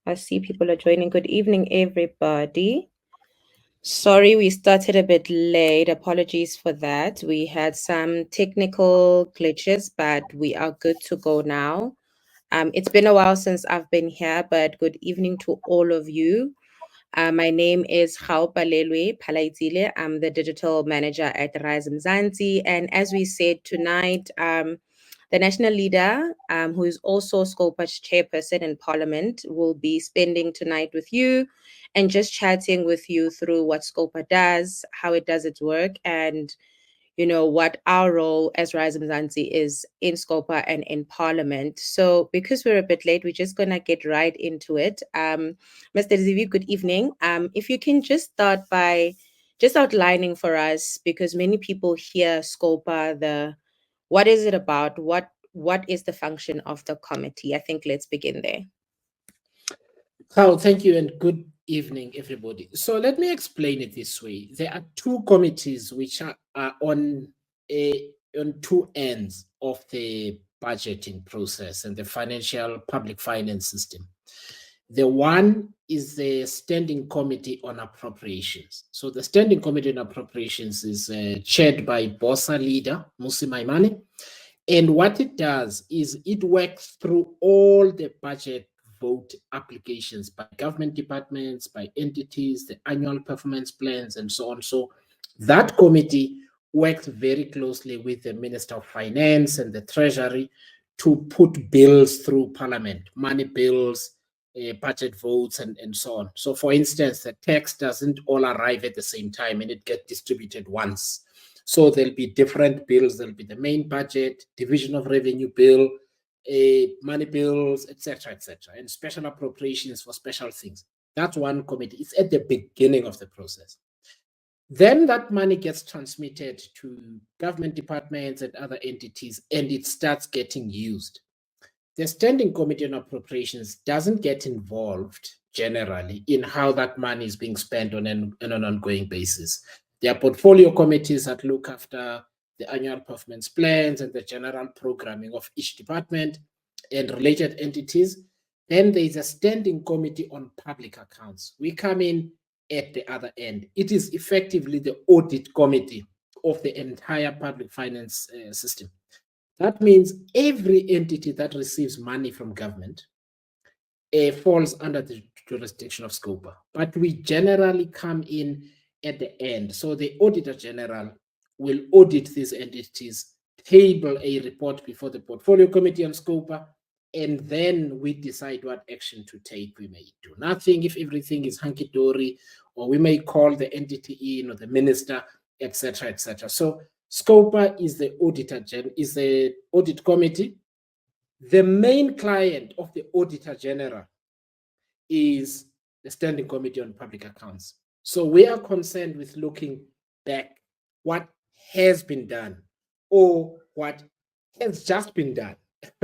I see people are joining. Good evening, everybody. Sorry, we started a bit late. Apologies for that. We had some technical glitches, but we are good to go now. It's been a while since I've been here, but good evening to all of you. My name is Palelwe Palaitile. I'm the digital manager at RISE Mzansi. And as we said tonight, the national leader, who is also SCOPA's chairperson in Parliament, will be spending tonight with you and just chatting with you through what SCOPA does, how it does its work, and what our role as Rise Mzansi is in SCOPA and in Parliament. So because we're a bit late, we're just going to get right into it. Mr. Zivi, good evening. If you can just start by just outlining for us, because many people hear SCOPA, what is it about? What is the function of the committee? I think let's begin there. Oh, thank you and good evening, everybody. So let me explain it this way. There are two committees which are on two ends of the budgeting process and the financial public finance system. The one is the Standing Committee on Appropriations. So the Standing Committee on Appropriations is chaired by BOSA leader, Musi Maimane. And what it does is it works through all the budget vote applications by government departments, by entities, the annual performance plans, and so on. So that committee works very closely with the Minister of Finance and the Treasury to put bills through Parliament, money bills, budget votes, and so on. So for instance, the tax doesn't all arrive at the same time and it gets distributed once. So there'll be different bills. There'll be the main budget, division of revenue bill, money bills, etc., and special appropriations for special things. That's one committee. It's at the beginning of the process. Then that money gets transmitted to government departments and other entities, and it starts getting used. The Standing Committee on Appropriations doesn't get involved generally in how that money is being spent on an ongoing basis. There are portfolio committees that look after the annual performance plans and the general programming of each department and related entities. Then there is a Standing Committee on Public Accounts. We come in at the other end. It is effectively the audit committee of the entire public finance system. That means every entity that receives money from government falls under the jurisdiction of SCOPA. But we generally come in at the end. So the Auditor General will audit these entities, table a report before the Portfolio Committee on SCOPA, and then we decide what action to take. We may do nothing if everything is hunky-dory, or we may call the entity in or the minister, etc., etc. So SCOPA is the is the audit committee. The main client of the Auditor General is the Standing Committee on Public Accounts. So we are concerned with looking back, what has been done or what has just been done,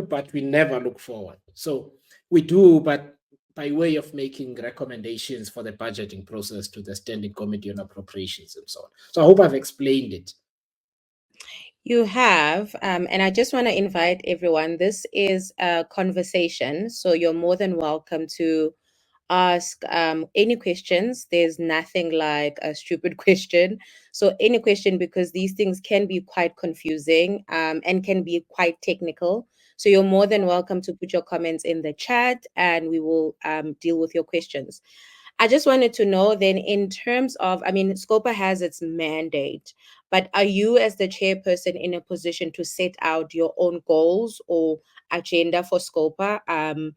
but we never look forward. So we do, but by way of making recommendations for the budgeting process to the Standing Committee on Appropriations and so on. So I hope I've explained it. You have, and I just want to invite everyone. This is a conversation, so you're more than welcome to ask any questions. There's nothing like a stupid question. So any question, because these things can be quite confusing and can be quite technical. So you're more than welcome to put your comments in the chat and we will deal with your questions. I just wanted to know then, in terms of, I mean, SCOPA has its mandate, but are you as the chairperson in a position to set out your own goals or agenda for SCOPA?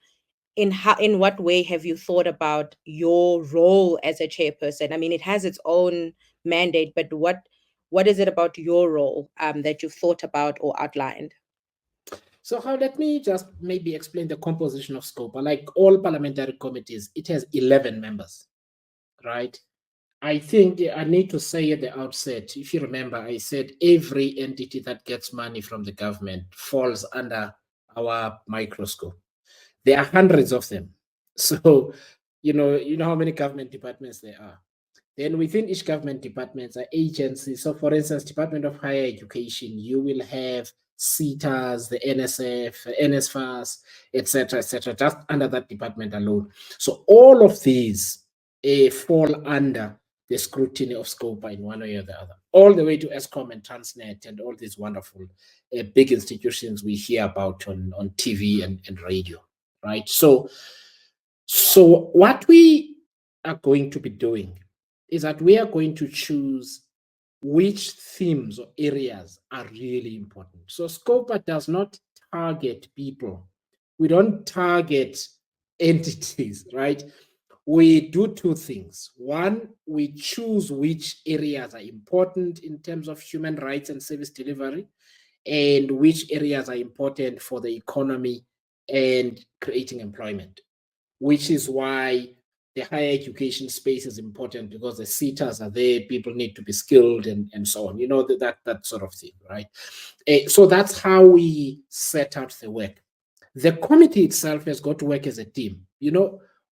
In what way have you thought about your role as a chairperson? I mean, it has its own mandate, but what is it about your role that you've thought about or outlined? So let me just maybe explain the composition of SCOPA. Like all parliamentary committees, it has 11 members, right? I think I need to say at the outset, if you remember, I said every entity that gets money from the government falls under our microscope. There are hundreds of them. So, you know how many government departments there are. Then within each government department are agencies. So for instance, Department of Higher Education, you will have CETAs, the NSF, NSFAS, etc., just under that department alone. So all of these fall under the scrutiny of SCOPA in one way or the other, all the way to ESCOM and Transnet and all these wonderful big institutions we hear about on TV and radio, right? So what we are going to be doing is that we are going to choose which themes or areas are really important. So SCOPA does not target people. We don't target entities, right? We do two things. One, we choose which areas are important in terms of human rights and service delivery, and which areas are important for the economy and creating employment, which is why the higher education space is important, because the CETAs are there, people need to be skilled and so on, that sort of thing, right? So that's how we set out the work. The committee itself has got to work as a team.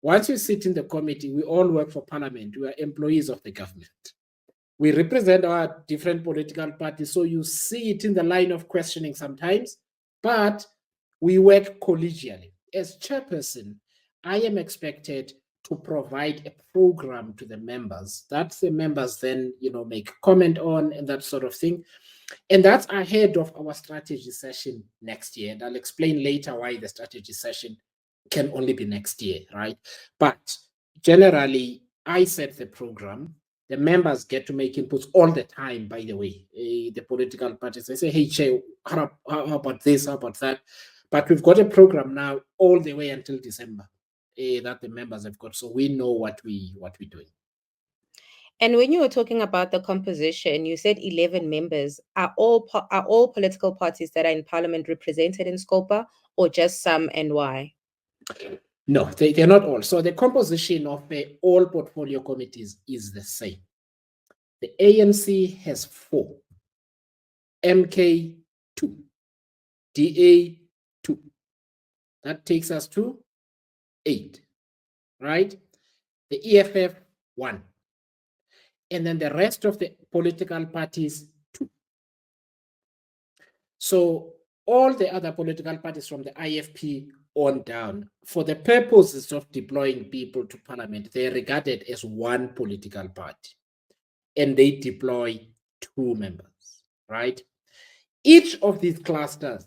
Once you sit in the committee, we all work for Parliament. We are employees of the government. We represent our different political parties, so you see it in the line of questioning sometimes, but we work collegially. As chairperson, I am expected to provide a program to the members that the members then, make comment on and that sort of thing. And that's ahead of our strategy session next year. And I'll explain later why the strategy session can only be next year, right? But generally, I set the program. The members get to make inputs all the time, by the way. The political parties, they say, hey, Chair, how about this, how about that? But we've got a program now all the way until December that the members have got, so we know what we're doing. And when you were talking about the composition, you said 11 members. Are all political parties that are in Parliament represented in SCOPA, or just some, and why? No, they're not all. So the composition of all portfolio committees is the same. The ANC has 4, MK 2, DA 2. That takes us to 8, right? The EFF 1. And then the rest of the political parties 2. So all the other political parties from the IFP on down, for the purposes of deploying people to Parliament, they're regarded as one political party, and they deploy 2 members, right? Each of these clusters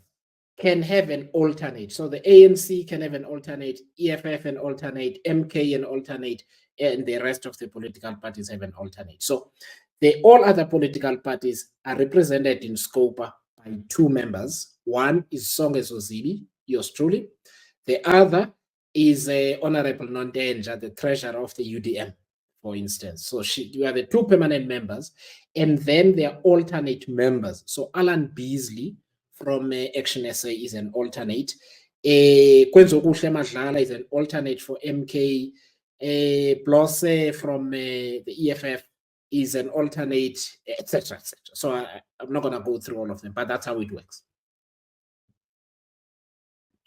can have an alternate. So the ANC can have an alternate, EFF an alternate, MK an alternate, and the rest of the political parties have an alternate. So all other political parties are represented in SCOPA by 2 members. One is Songezo Zibi, yours truly. The other is Honorable Nondenja, the treasurer of the UDM, for instance. So you are the 2 permanent members, and then there are alternate members. So Alan Beasley from Action SA is an alternate. Kwenzokuhle Madlala is an alternate for MK. Blose from the EFF is an alternate, etc., etc. So I'm not going to go through all of them, but that's how it works.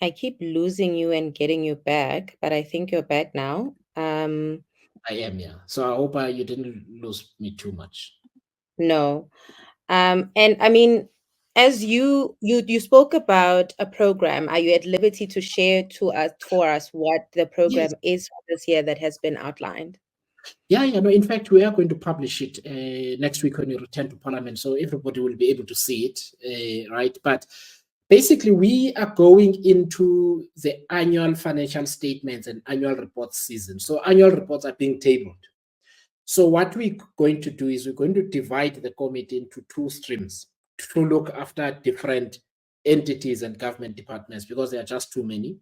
I keep losing you and getting you back, but I think you're back now. I am, yeah. So I hope you didn't lose me too much. No. And I mean, as you spoke about a program, are you at liberty to share for us what the program is for this year that has been outlined? Yeah, no, in fact, we are going to publish it next week when we return to Parliament, so everybody will be able to see it, right? But basically, we are going into the annual financial statements and annual reports season. So annual reports are being tabled. So what we're going to do is we're going to divide the committee into 2 streams to look after different entities and government departments, because there are just too many.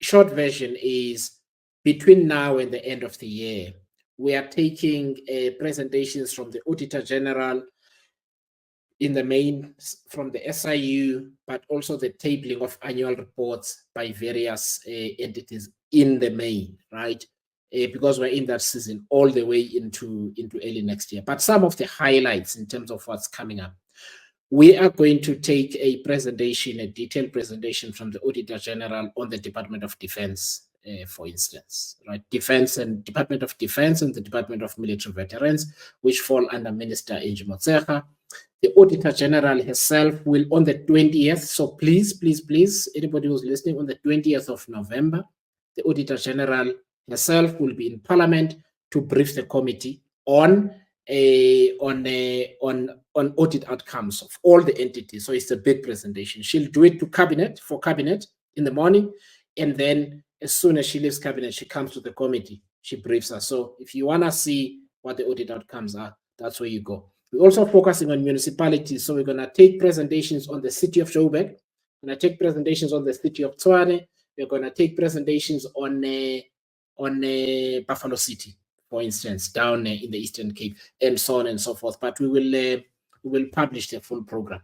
Short version is, between now and the end of the year, we are taking presentations from the Auditor General in the main, from the SIU, but also the tabling of annual reports by various entities in the main, right? Because we're in that season all the way into early next year. But some of the highlights in terms of what's coming up. We are going to take a presentation, a detailed presentation from the Auditor General on the Department of Defense, for instance, right? Department of Defense and the Department of Military Veterans, which fall under Minister Angie Motshekga. The Auditor General herself will on the 20th. So please, anybody who's listening, on the 20th of November, the Auditor General herself will be in Parliament to brief the committee on audit outcomes of all the entities. So it's a big presentation. She'll do it to cabinet in the morning, and then as soon as she leaves cabinet, she comes to the committee. She briefs us. So if you want to see what the audit outcomes are, that's where you go. We're also focusing on municipalities. So we're going to take presentations on the city of Joburg. We're going to take presentations on the city of Tshwane. We're going to take presentations on Buffalo City, for instance, down in the Eastern Cape, and so on and so forth. But we will publish the full program.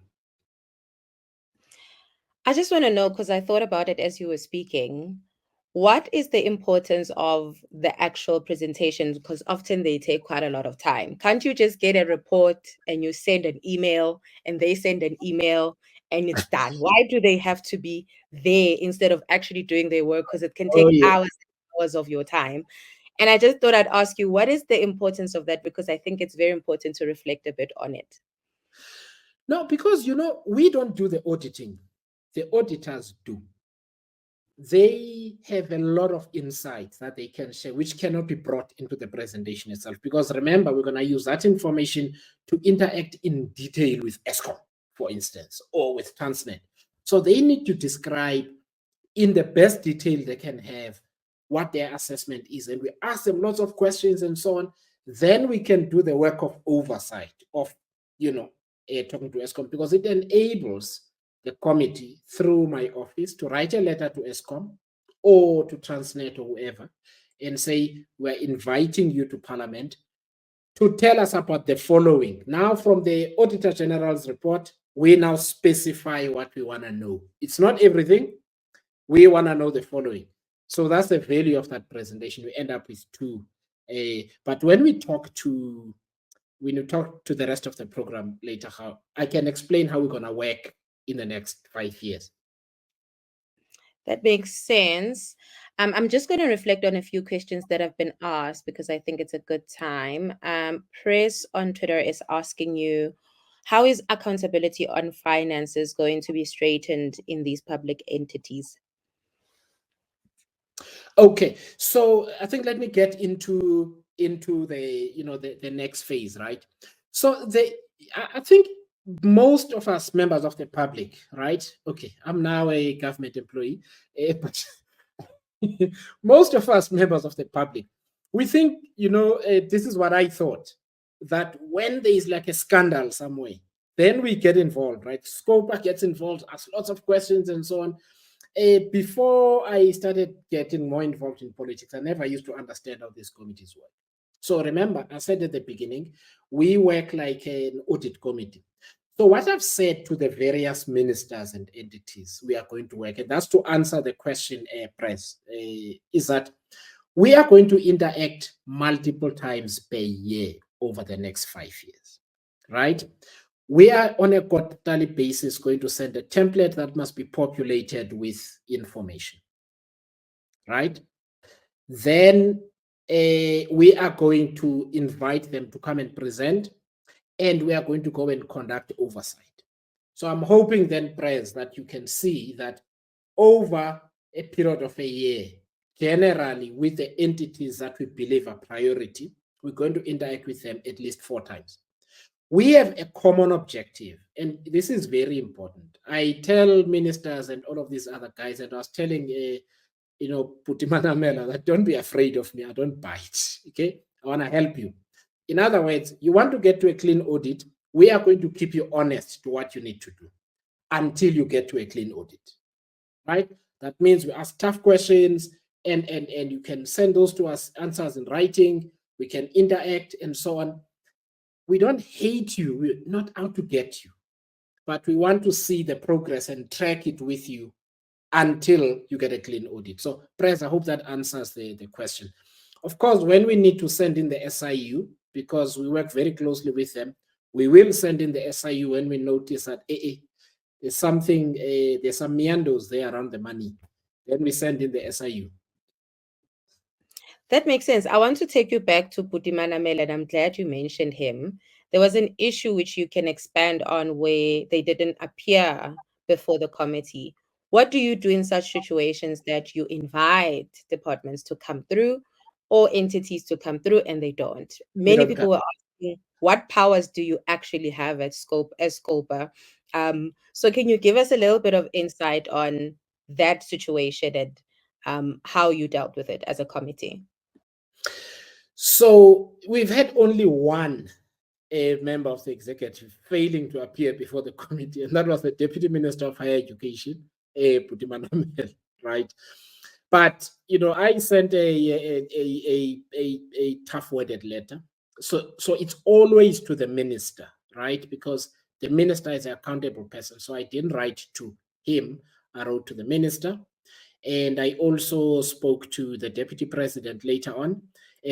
I just want to know, because I thought about it as you were speaking, what is the importance of the actual presentation? Because often they take quite a lot of time. Can't you just get a report and you send an email and they send an email and it's done? Why do they have to be there instead of actually doing their work? Because it can take hours and hours of your time. And I just thought I'd ask you, what is the importance of that? Because I think it's very important to reflect a bit on it. No, because, we don't do the auditing. The auditors do. They have a lot of insights that they can share, which cannot be brought into the presentation itself. Because remember, we're going to use that information to interact in detail with Eskom, for instance, or with Transnet. So they need to describe in the best detail they can have what their assessment is. And we ask them lots of questions and so on. Then we can do the work of oversight of, talking to Eskom, because it enables the committee through my office to write a letter to Eskom or to Transnet or whoever and say, we're inviting you to Parliament to tell us about the following. Now, from the Auditor General's report, we now specify what we want to know. It's not everything. We want to know the following. So that's the value of that presentation. We end up with two. But when we talk to the rest of the program later, how I can explain how we're going to work in the next 5 years. That makes sense. I'm just going to reflect on a few questions that have been asked because I think it's a good time. Press on Twitter is asking you, how is accountability on finances going to be straightened in these public entities? Okay, so I think let me get into the next phase, right? So I think most of us members of the public, right? Okay, I'm now a government employee, but most of us members of the public, we think, this is what I thought, that when there is like a scandal somewhere, then we get involved, right? SCOPA gets involved, asks lots of questions and so on. Before I started getting more involved in politics, I never used to understand how these committees work. So remember, I said at the beginning, we work like an audit committee. So what I've said to the various ministers and entities we are going to work, and that's to answer the question, Press, is that we are going to interact multiple times per year over the next 5 years, right? We are on a quarterly basis going to send a template that must be populated with information, right? Then we are going to invite them to come and present, and we are going to go and conduct oversight. So I'm hoping then, Press, that you can see that over a period of a year, generally with the entities that we believe are priority, we're going to interact with them at least 4 times. We have a common objective, and this is very important. I tell ministers and all of these other guys, and I was telling, Putimana Mela, that don't be afraid of me. I don't bite. Okay, I want to help you. In other words, you want to get to a clean audit, we are going to keep you honest to what you need to do until you get to a clean audit, right? That means we ask tough questions, and you can send those to us, answers in writing. We can interact and so on. We don't hate you. We're not out to get you, but we want to see the progress and track it with you until you get a clean audit. So, Press, I hope that answers the question. Of course, when we need to send in the SIU, because we work very closely with them, we will send in the SIU when we notice that there's something, there's some meanders there around the money. Then we send in the SIU. That makes sense. I want to take you back to Putimana Mela, and I'm glad you mentioned him. there was an issue which you can expand on where they didn't appear before the committee. What do you do in such situations that you invite departments to come through or entities to come through and they don't? They Many don't people come. were asking, what powers do you actually have at SCOPA? So can you give us a little bit of insight on that situation and how you dealt with it as a committee? So we've had only one member of the executive failing to appear before the committee, and that was the Deputy Minister of Higher Education, Phuti Manomel, right? But I sent a tough worded letter. So it's always to the minister, right? Because the minister is an accountable person. So I didn't write to him, I wrote to the minister. And I also spoke to the deputy president later on,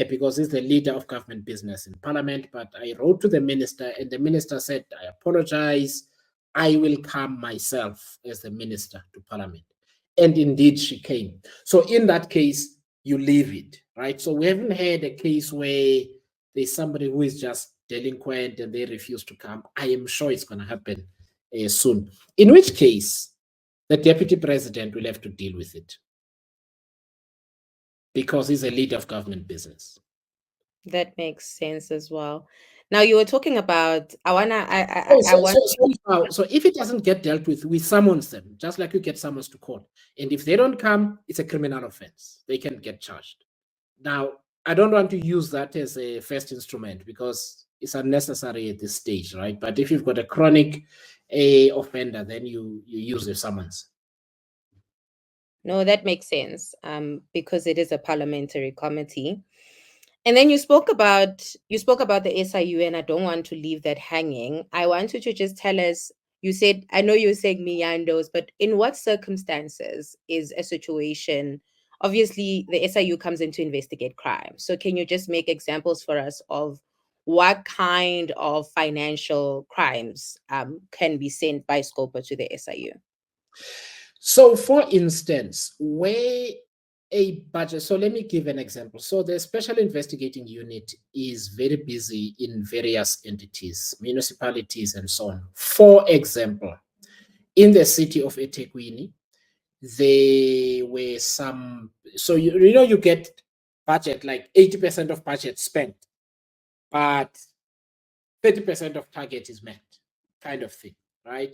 because he's the leader of government business in parliament. But I wrote to the minister, and the minister said, I apologize. I will come myself as the minister to parliament. And indeed, she came. So in that case, you leave it, right? So we haven't had a case where there's somebody who is just delinquent and they refuse to come. I am sure it's going to happen soon. In which case, the deputy president will have to deal with it because he's a leader of government business. That makes sense as well. Now you were talking about I want So if it doesn't get dealt with, we summons them, just like you get summons to court. And if they don't come, it's a criminal offense. They can get charged. Now, I don't want to use that as a first instrument because it's unnecessary at this stage, right? But if you've got a chronic offender, then you use the summons. No, that makes sense. Because it is a parliamentary committee. And then you spoke about the SIU, and I don't want to leave that hanging. I want you to just tell us. You said, I know you're saying meanders, but in what circumstances is a situation? Obviously, the SIU comes in to investigate crime. So can you just make examples for us of what kind of financial crimes can be sent by SCOPA to the SIU? So, for instance, where a budget, so let me give an example. So, the Special Investigating Unit is very busy in various entities, municipalities, and so on. For example, in the city of eThekwini, there were some, so you get budget, like 80% of budget spent, but 30% of target is met, kind of thing, right?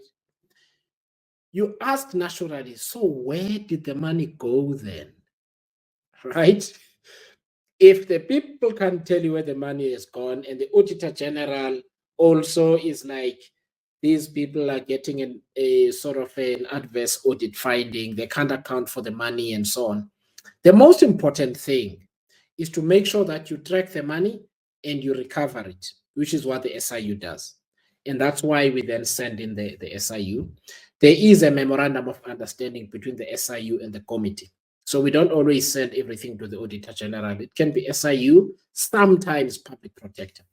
You ask naturally, so where did the money go then? Right? If the people can tell you where the money is gone, and the Auditor General also is like, these people are getting a sort of an adverse audit finding, they can't account for the money and so on. The most important thing is to make sure that you track the money and you recover it, which is what the SIU does. And that's why we then send in the SIU. There is a memorandum of understanding between the SIU and the committee. So we don't always send everything to the Auditor General. It can be SIU, sometimes Public Protector.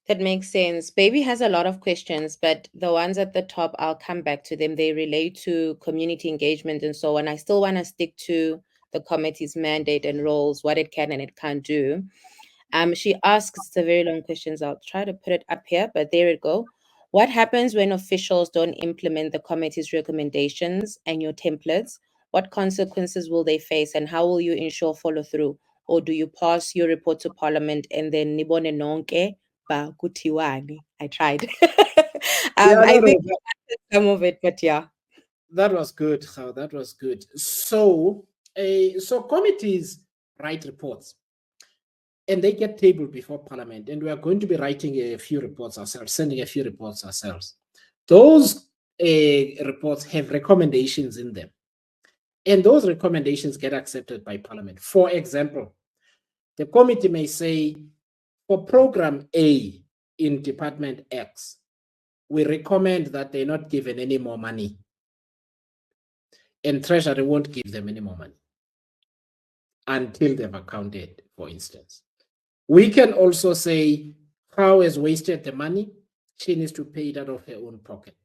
That makes sense. Baby has a lot of questions, but the ones at the top, I'll come back to them. They relate to community engagement and so on. I still want to stick to the committee's mandate and roles, what it can and it can't do. She asks, it's a very long question, so I'll try to put it up here, but there we go. What happens when officials don't implement the committee's recommendations and your templates? What consequences will they face, and how will you ensure follow through? Or do you pass your report to Parliament and then nibone nonke ba kutiwani? I tried. I think you answered some of it, but yeah. That was good. That was good. So committees write reports, and they get tabled before Parliament, and we are going to be writing a few reports ourselves, sending a few reports ourselves. Those reports have recommendations in them, and those recommendations get accepted by Parliament. For example, the committee may say, for program A in Department X, we recommend that they're not given any more money, and Treasury won't give them any more money until they've accounted, for instance. We can also say, How has wasted the money? She needs to pay it out of her own pocket.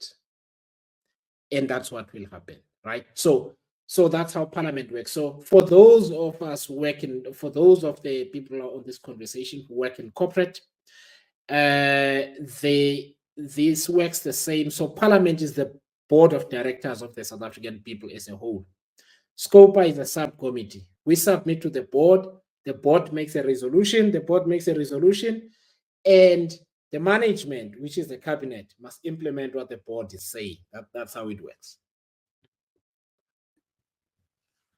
And that's what will happen, right? So So that's how Parliament works. So for those of us working, for those of the people on this conversation who work in corporate, this works the same. So Parliament is the board of directors of the South African people as a whole. SCOPA is a subcommittee. We submit to the board makes a resolution, and the management, which is the cabinet, must implement what the board is saying. That's how it works.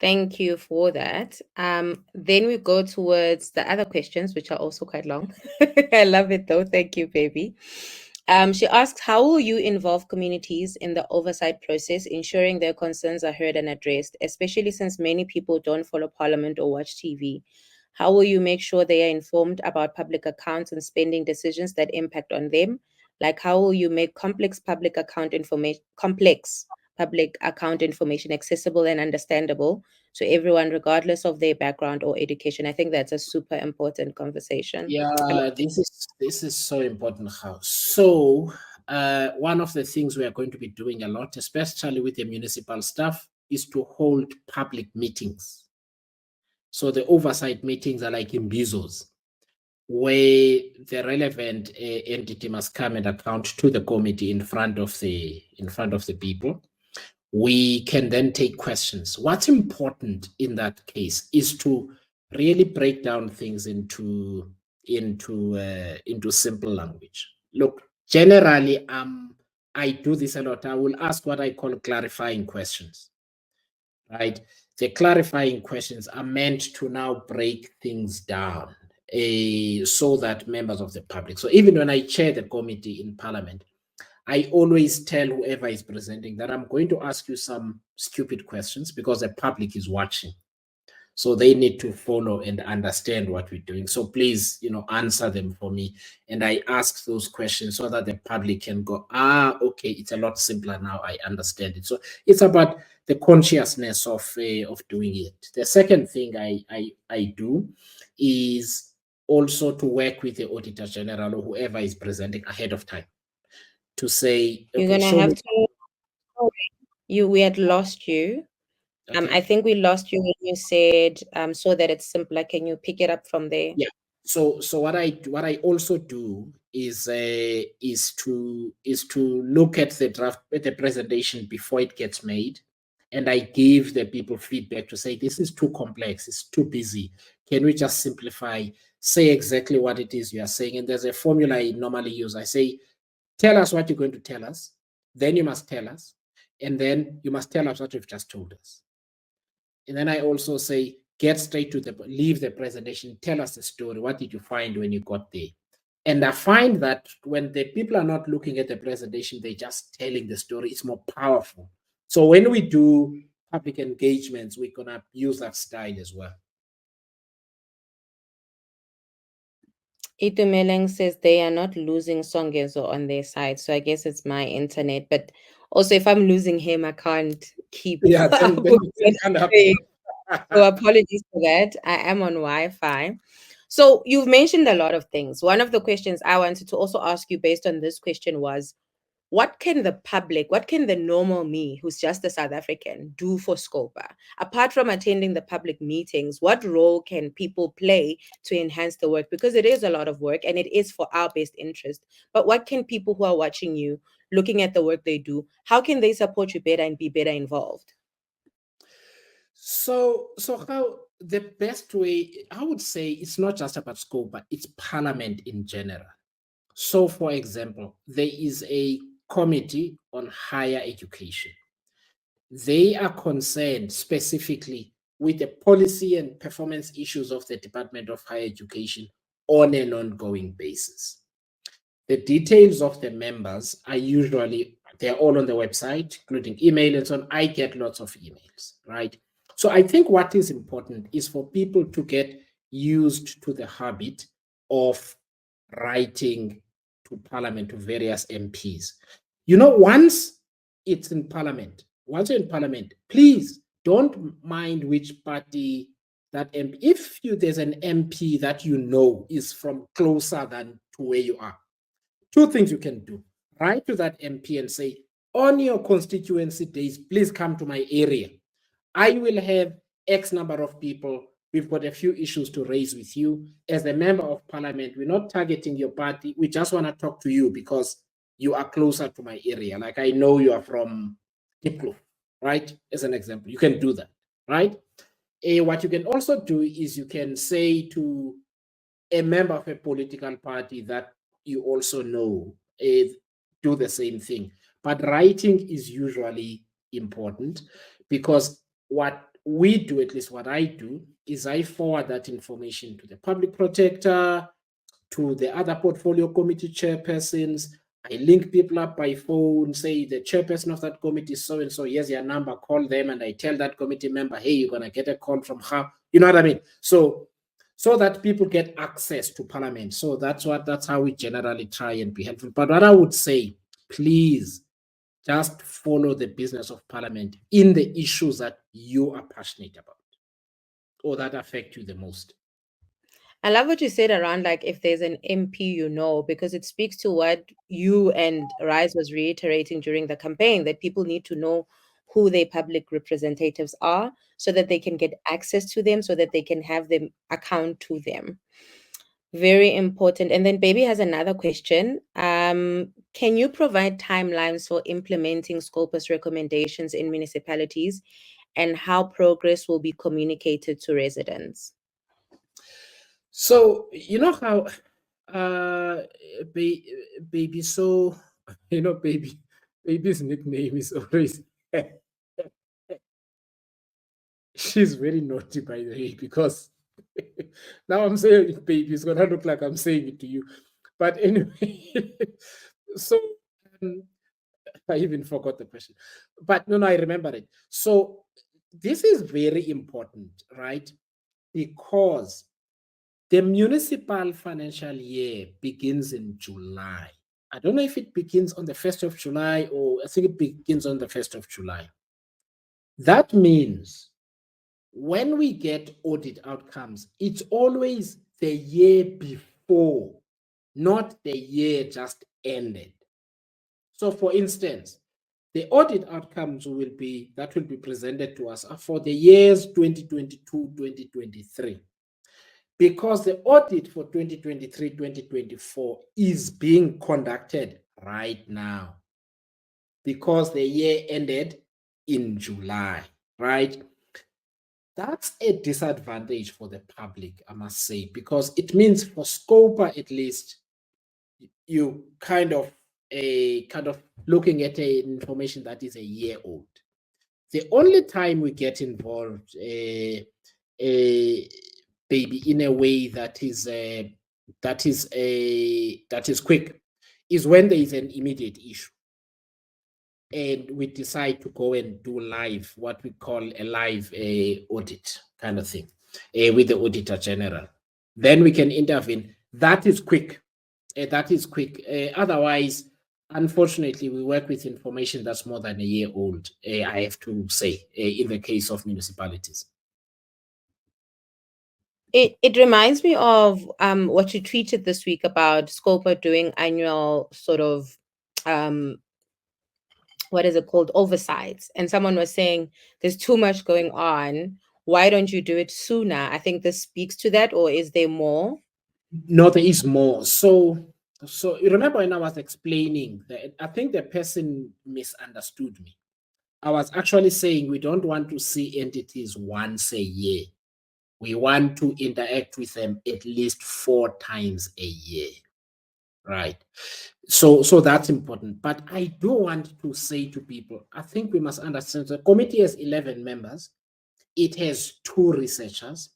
Thank you for that. Then we go towards the other questions, which are also quite long. I love it though. Thank you, baby. She asks, how will you involve communities in the oversight process, ensuring their concerns are heard and addressed, especially since many people don't follow Parliament or watch TV? How will you make sure they are informed about public accounts and spending decisions that impact on them? Like, how will you make complex public account information accessible and understandable to everyone, regardless of their background or education? I think that's a super important conversation. Yeah, this is so important. How so? One of the things we are going to be doing a lot, especially with the municipal staff, is to hold public meetings. So the oversight meetings are like in Bezos, where the relevant entity must come and account to the committee in front of the people. We can then take questions. What's important in that case is to really break down things into simple language. Look, generally, I do this a lot. I will ask what I call clarifying questions, right? The clarifying questions are meant to now break things down so that members of the public. So even when I chair the committee in Parliament, I always tell whoever is presenting that I'm going to ask you some stupid questions because the public is watching. So they need to follow and understand what we're doing. So please, answer them for me. And I ask those questions so that the public can go, okay, it's a lot simpler now. I understand it. So it's about the consciousness of doing it. The second thing I do is also to work with the Auditor General or whoever is presenting ahead of time to say, You're okay, gonna show have me. to. We had lost you. I Okay. think we lost you when you said so that it's simpler. Can you pick it up from there? Yeah. So what I also do is to look at the presentation before it gets made, and I give the people feedback to say this is too complex, it's too busy. Can we just simplify? Say exactly what it is you are saying. And there's a formula I normally use. I say, tell us what you're going to tell us, then you must tell us, and then you must tell us what you've just told us. And then I also say, get straight to leave the presentation, tell us the story. What did you find when you got there? And I find that when the people are not looking at the presentation, they're just telling the story, it's more powerful. So when we do public engagements, we're going to use that style as well. Itumeleng says they are not losing Songezo on their side. So I guess it's my internet. But also, if I'm losing him, I can't keep Yeah, up then with you what can he's saying. So apologies for that. I am on Wi-Fi. So you've mentioned a lot of things. One of the questions I wanted to also ask you based on this question was, what can the public, what can the normal me, who's just a South African, do for SCOPA? Apart from attending the public meetings, what role can people play to enhance the work? Because it is a lot of work and it is for our best interest. But what can people who are watching you, looking at the work they do, how can they support you better and be better involved? So how the best way, I would say, it's not just about SCOPA, it's Parliament in general. So, for example, there is a committee on higher education. They are concerned specifically with the policy and performance issues of the Department of Higher Education on an ongoing basis. The details of the members are usually, they're all on the website, including email and so on. I get lots of emails, right? So I think what is important is for people to get used to the habit of writing to Parliament, to various MPs. Once it's in Parliament, once you're in Parliament, please don't mind which party that MP. If there's an MP that is from closer than to where you are, two things you can do. Write to that MP and say, on your constituency days, please come to my area. I will have X number of people. We've got a few issues to raise with you. As a member of parliament, we're not targeting your party. We just want to talk to you because you are closer to my area. Like I know you are from Diplo, right? As an example, you can do that, right? What you can also do is you can say to a member of a political party that you also know, do the same thing. But writing is usually important because what we do, at least what I do, is I forward that information to the public protector, to the other portfolio committee chairpersons. I link people up by phone, say the chairperson of that committee, so and so, here's your number, call them, and I tell that committee member, hey, you're gonna get a call from her. You know what I mean? So that people get access to parliament. So that's how we generally try and be helpful. But what I would say, please just follow the business of parliament in the issues that you are passionate about or that affect you the most. I love what you said around like if there's an MP, because it speaks to what you and Rise was reiterating during the campaign, that people need to know who their public representatives are so that they can get access to them, so that they can have them account to them. Very important. And then Baby has another question. Can you provide timelines for implementing SCOPA's recommendations in municipalities and how progress will be communicated to residents? So you know how baby, so baby's nickname is always she's very naughty, by the way, because now I'm saying baby, it's gonna look like I'm saying it to you. But anyway, so I even forgot the question. But no, I remember it. So this is very important, right? Because the municipal financial year begins in July. I don't know if it begins on the 1st of July or I think it begins on the 1st of July. That means when we get audit outcomes, it's always the year before, not the year just ended. So for instance, the audit outcomes will be presented to us for the years 2022, 2023. Because the audit for 2023, 2024 is being conducted right now. Because the year ended in July, right? That's a disadvantage for the public, I must say, because it means for SCOPA at least, you kind of looking at information that is a year old. The only time we get involved, baby, in a way that is quick, is when there is an immediate issue, and we decide to go and do live, what we call a live audit kind of thing, with the Auditor General. Then we can intervene. That is quick. Otherwise, unfortunately, we work with information that's more than a year old, I have to say, in the case of municipalities. It reminds me of what you tweeted this week about SCOPA doing annual sort of what is it called, oversights, and someone was saying there's too much going on. Why don't you do it sooner? I think this speaks to that, or is there more? No, there is more. So you remember when I was explaining that, I think the person misunderstood me. I was actually saying we don't want to see entities once a year. We want to interact with them at least 4 times a year, right? So that's important. But I do want to say to people, I think we must understand the committee has 11 members. It has 2 researchers.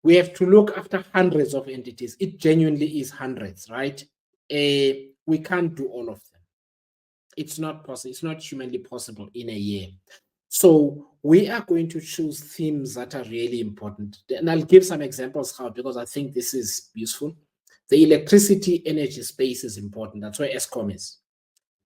We have to look after hundreds of entities. It genuinely is hundreds, right? We can't do all of them. It's not possible. It's not humanly possible in a year. So we are going to choose themes that are really important. And I'll give some examples how, because I think this is useful. The electricity energy space is important. That's where ESCOM is.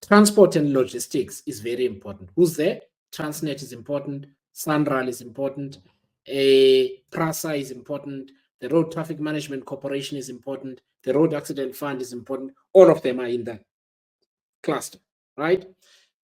Transport and logistics is very important. Who's there? Transnet is important. Sanral is important. PRASA is important. The Road Traffic Management Corporation is important. The Road Accident Fund is important. All of them are in that cluster, right?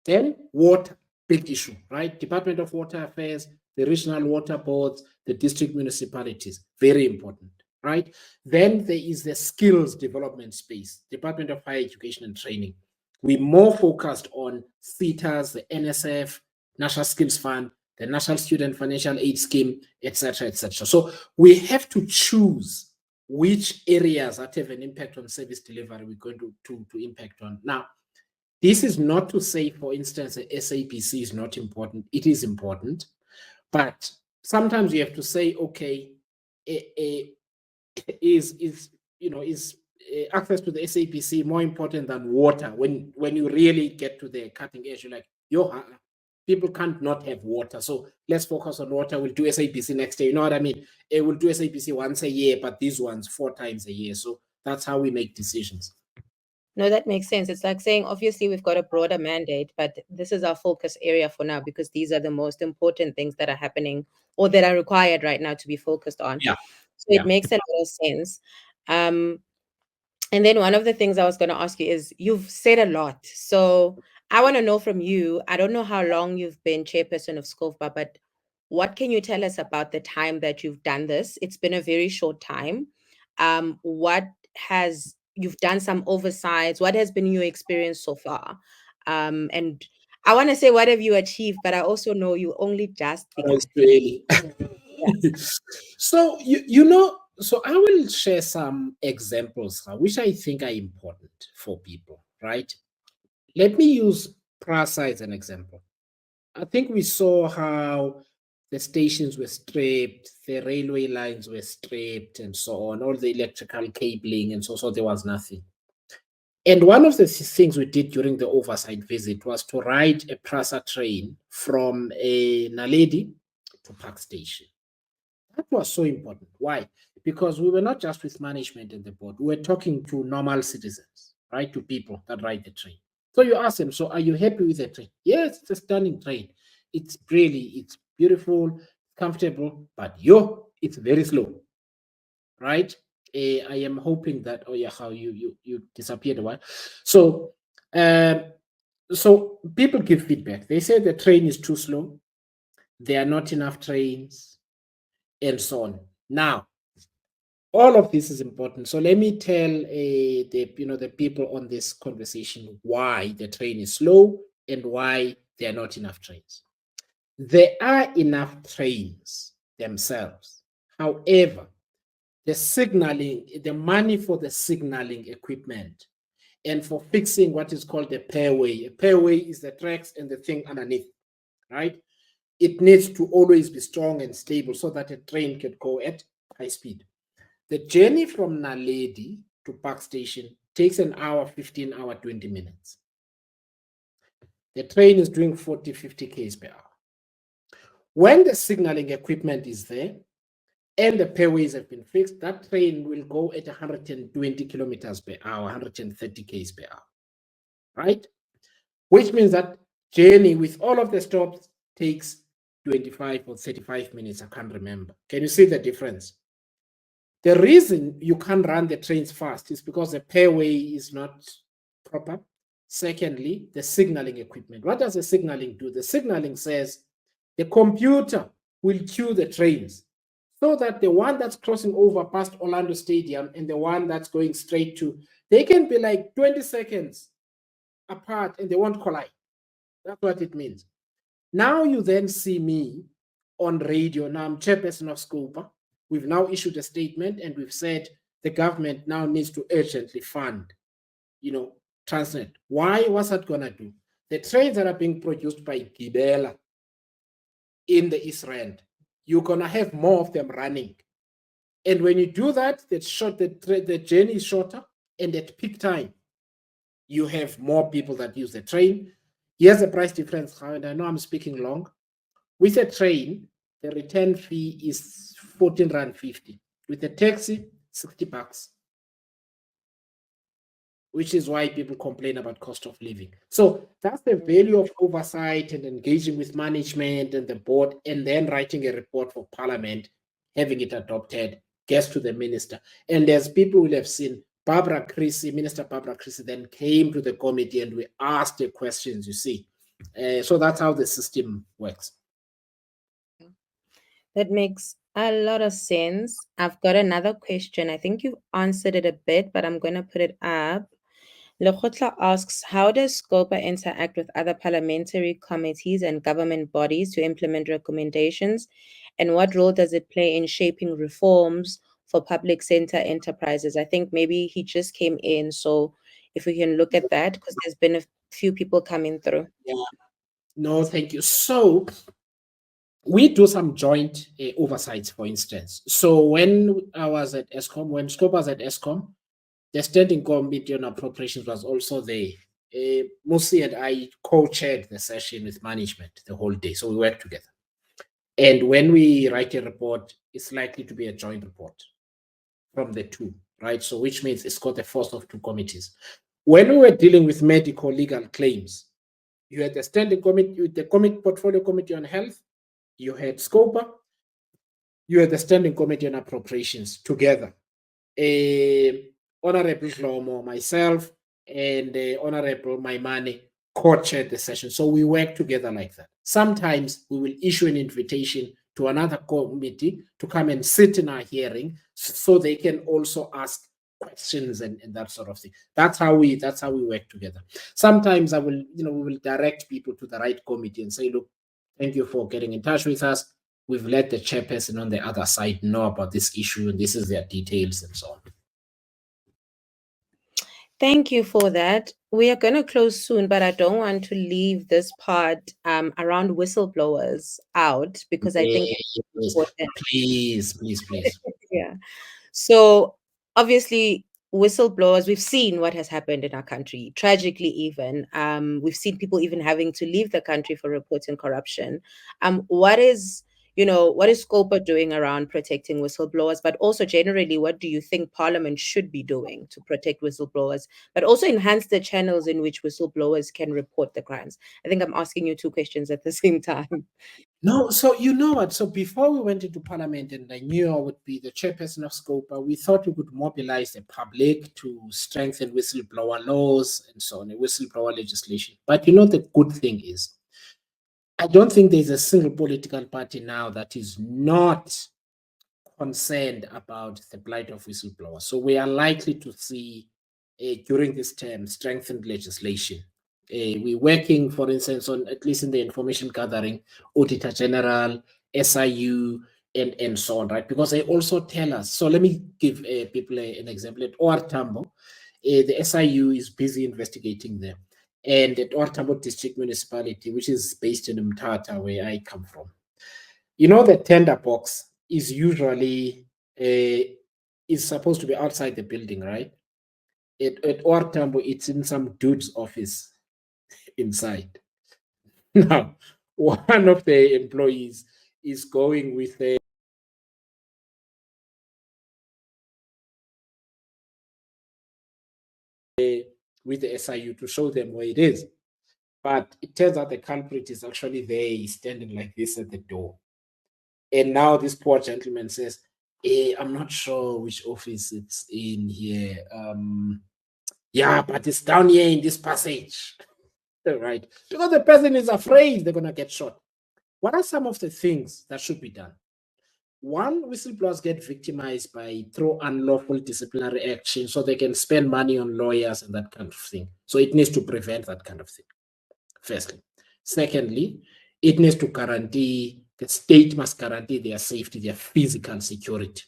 Then water, big issue, right? Department of Water Affairs, the regional water boards, the district municipalities, very important, right? Then there is the skills development space, Department of Higher Education and Training. We're more focused on CETAs, the NSF, National Skills Fund, the National Student Financial Aid Scheme, etc., etc. So we have to choose which areas that have an impact on service delivery we're going to impact on. Now, this is not to say, for instance, the SAPC is not important. It is important. But sometimes you have to say, okay, is access to the SAPC more important than water? When you really get to the cutting edge, you're like, people can't not have water. So let's focus on water. We'll do SAPC next year. You know what I mean? We'll do SAPC once a year, but these ones 4 times a year. So that's how we make decisions. No, that makes sense. It's like saying, obviously, we've got a broader mandate, but this is our focus area for now because these are the most important things that are happening or that are required right now to be focused on. Yeah. So it makes a lot of sense. And then one of the things I was going to ask you is you've said a lot. So I want to know from you, I don't know how long you've been chairperson of SCOPA, but what can you tell us about the time that you've done this? It's been a very short time. You've done some oversights. What has been your experience so far? And I want to say, what have you achieved? But I also know you only just begun. Really. So, so I will share some examples which I think are important for people, right? Let me use PRASA as an example. I think we saw how the stations were stripped, the railway lines were stripped, and so on, all the electrical cabling, and so there was nothing. And one of the things we did during the oversight visit was to ride a PRASA train from Naledi to Park Station. That was so important. Why? Because we were not just with management and the board, we were talking to normal citizens, right? To people that ride the train. So you ask them, so are you happy with the train? Yes, it's a stunning train. It's beautiful, comfortable, but it's very slow, right? I am hoping that, how you disappeared a while. So, so people give feedback. They say the train is too slow. There are not enough trains, and so on. Now, all of this is important. So let me tell the people on this conversation why the train is slow and why there are not enough trains. There are enough trains themselves. However, the signaling, the money for the signaling equipment and for fixing what is called a pairway. A pairway is the tracks and the thing underneath, right? It needs to always be strong and stable so that a train can go at high speed. The journey from Naledi to Park Station takes an hour, 15 hour, 20 minutes. The train is doing 40, 50 km per hour. When the signaling equipment is there and the pairways have been fixed, that train will go at 120 kilometers per hour, 130 km per hour, right? Which means that journey with all of the stops takes 25 or 35 minutes, I can't remember. Can you see the difference? The reason you can't run the trains fast is because the pairway is not proper. Secondly, the signaling equipment. What does the signaling do? The signaling says the computer will queue the trains so that the one that's crossing over past Orlando Stadium and the one that's going straight to, they can be like 20 seconds apart and they won't collide. That's what it means. Now you then see me on radio. Now I'm chairperson of SCOPA. We've now issued a statement and we've said the government now needs to urgently fund, Transnet. Why? What's that going to do? The trains that are being produced by Gibela in the East Rand, you're going to have more of them running. And when you do that, the journey is shorter, and at peak time, you have more people that use the train. Here's the price difference, and I know I'm speaking long. With a train, the return fee is 14.50 Rand. With a taxi, 60 bucks. Which is why people complain about cost of living. So that's the value of oversight and engaging with management and the board, and then writing a report for Parliament, having it adopted, gets to the minister. And as people will have seen, Minister Barbara Creecy then came to the committee and we asked the questions, you see. So that's how the system works. That makes a lot of sense. I've got another question. I think you've answered it a bit, but I'm going to put it up. Lekgotla asks, how does SCOPA interact with other parliamentary committees and government bodies to implement recommendations? And what role does it play in shaping reforms for public sector enterprises? I think maybe he just came in. So if we can look at that, because there's been a few people coming through. Yeah. No, thank you. So we do some joint oversights, for instance. So when I was at ESCOM, when SCOPA was at ESCOM, the Standing Committee on Appropriations was also there. Musi and I co-chaired the session with management the whole day, so we worked together. And when we write a report, it's likely to be a joint report from the two, right? So which means it's got the force of two committees. When we were dealing with medical legal claims, you had the Standing Committee, the Portfolio Committee on Health, you had SCOPA, you had the Standing Committee on Appropriations together. Honorable Shlomo, myself, and Honorable Maimane co-chaired the session. So we work together like that. Sometimes we will issue an invitation to another committee to come and sit in our hearing so they can also ask questions and that sort of thing. That's how we work together. Sometimes we will direct people to the right committee and say, look, thank you for getting in touch with us. We've let the chairperson on the other side know about this issue, and this is their details and so on. Thank you for that. We are going to close soon, but I don't want to leave this part around whistleblowers out because I think it's important. Please. Yeah. So obviously, whistleblowers, we've seen what has happened in our country, tragically even. We've seen people even having to leave the country for reporting corruption. What is SCOPA doing around protecting whistleblowers, but also generally, what do you think Parliament should be doing to protect whistleblowers, but also enhance the channels in which whistleblowers can report the crimes? I think I'm asking you two questions at the same time. No, so you know what? So before we went into Parliament and I knew I would be the chairperson of SCOPA, we thought we could mobilize the public to strengthen whistleblower laws and so on, whistleblower legislation. But the good thing is, I don't think there's a single political party now that is not concerned about the plight of whistleblowers. So we are likely to see during this term strengthened legislation. We're working, for instance, on at least in the information gathering, Auditor General, SIU, and so on, right? Because they also tell us. So let me give people an example. At OR Tambo, the SIU is busy investigating them. And at OR Tambo District Municipality, which is based in Mthatha, where I come from, the tender box is usually is supposed to be outside the building, right? At OR Tambo, it's in some dude's office inside. Now, one of the employees is going with the SIU to show them where it is. But it turns out the culprit is actually there, he's standing like this at the door. And now this poor gentleman says, I'm not sure which office it's in here. Yeah, but it's down here in this passage. Right? Because the person is afraid they're going to get shot. What are some of the things that should be done? One, whistleblowers get victimized through unlawful disciplinary action, so they can spend money on lawyers and that kind of thing. So it needs to prevent that kind of thing, firstly. Secondly, it needs to guarantee, the state must guarantee their safety, their physical security.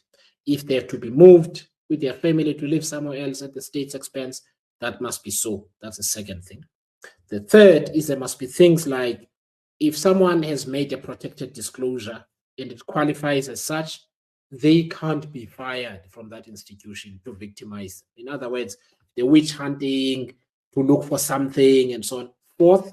If they have to be moved with their family to live somewhere else at the state's expense, that must be so. That's the second thing. The third is there must be things like, if someone has made a protected disclosure and it qualifies as such, they can't be fired from that institution to victimize them. In other words, the witch hunting, to look for something and so on. Fourth,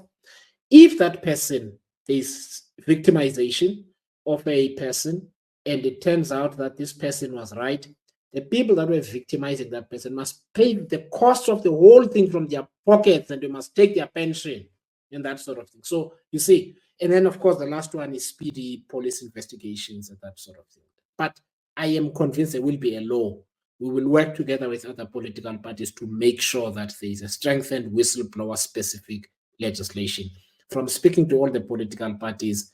if that person, is victimization of a person and it turns out that this person was right, the people that were victimizing that person must pay the cost of the whole thing from their pockets, and they must take their pension and that sort of thing. So you see, and then of course the last one is speedy police investigations and that sort of thing. But I am convinced there will be a law. We will work together with other political parties to make sure that there is a strengthened whistleblower specific legislation. from speaking to all the political parties,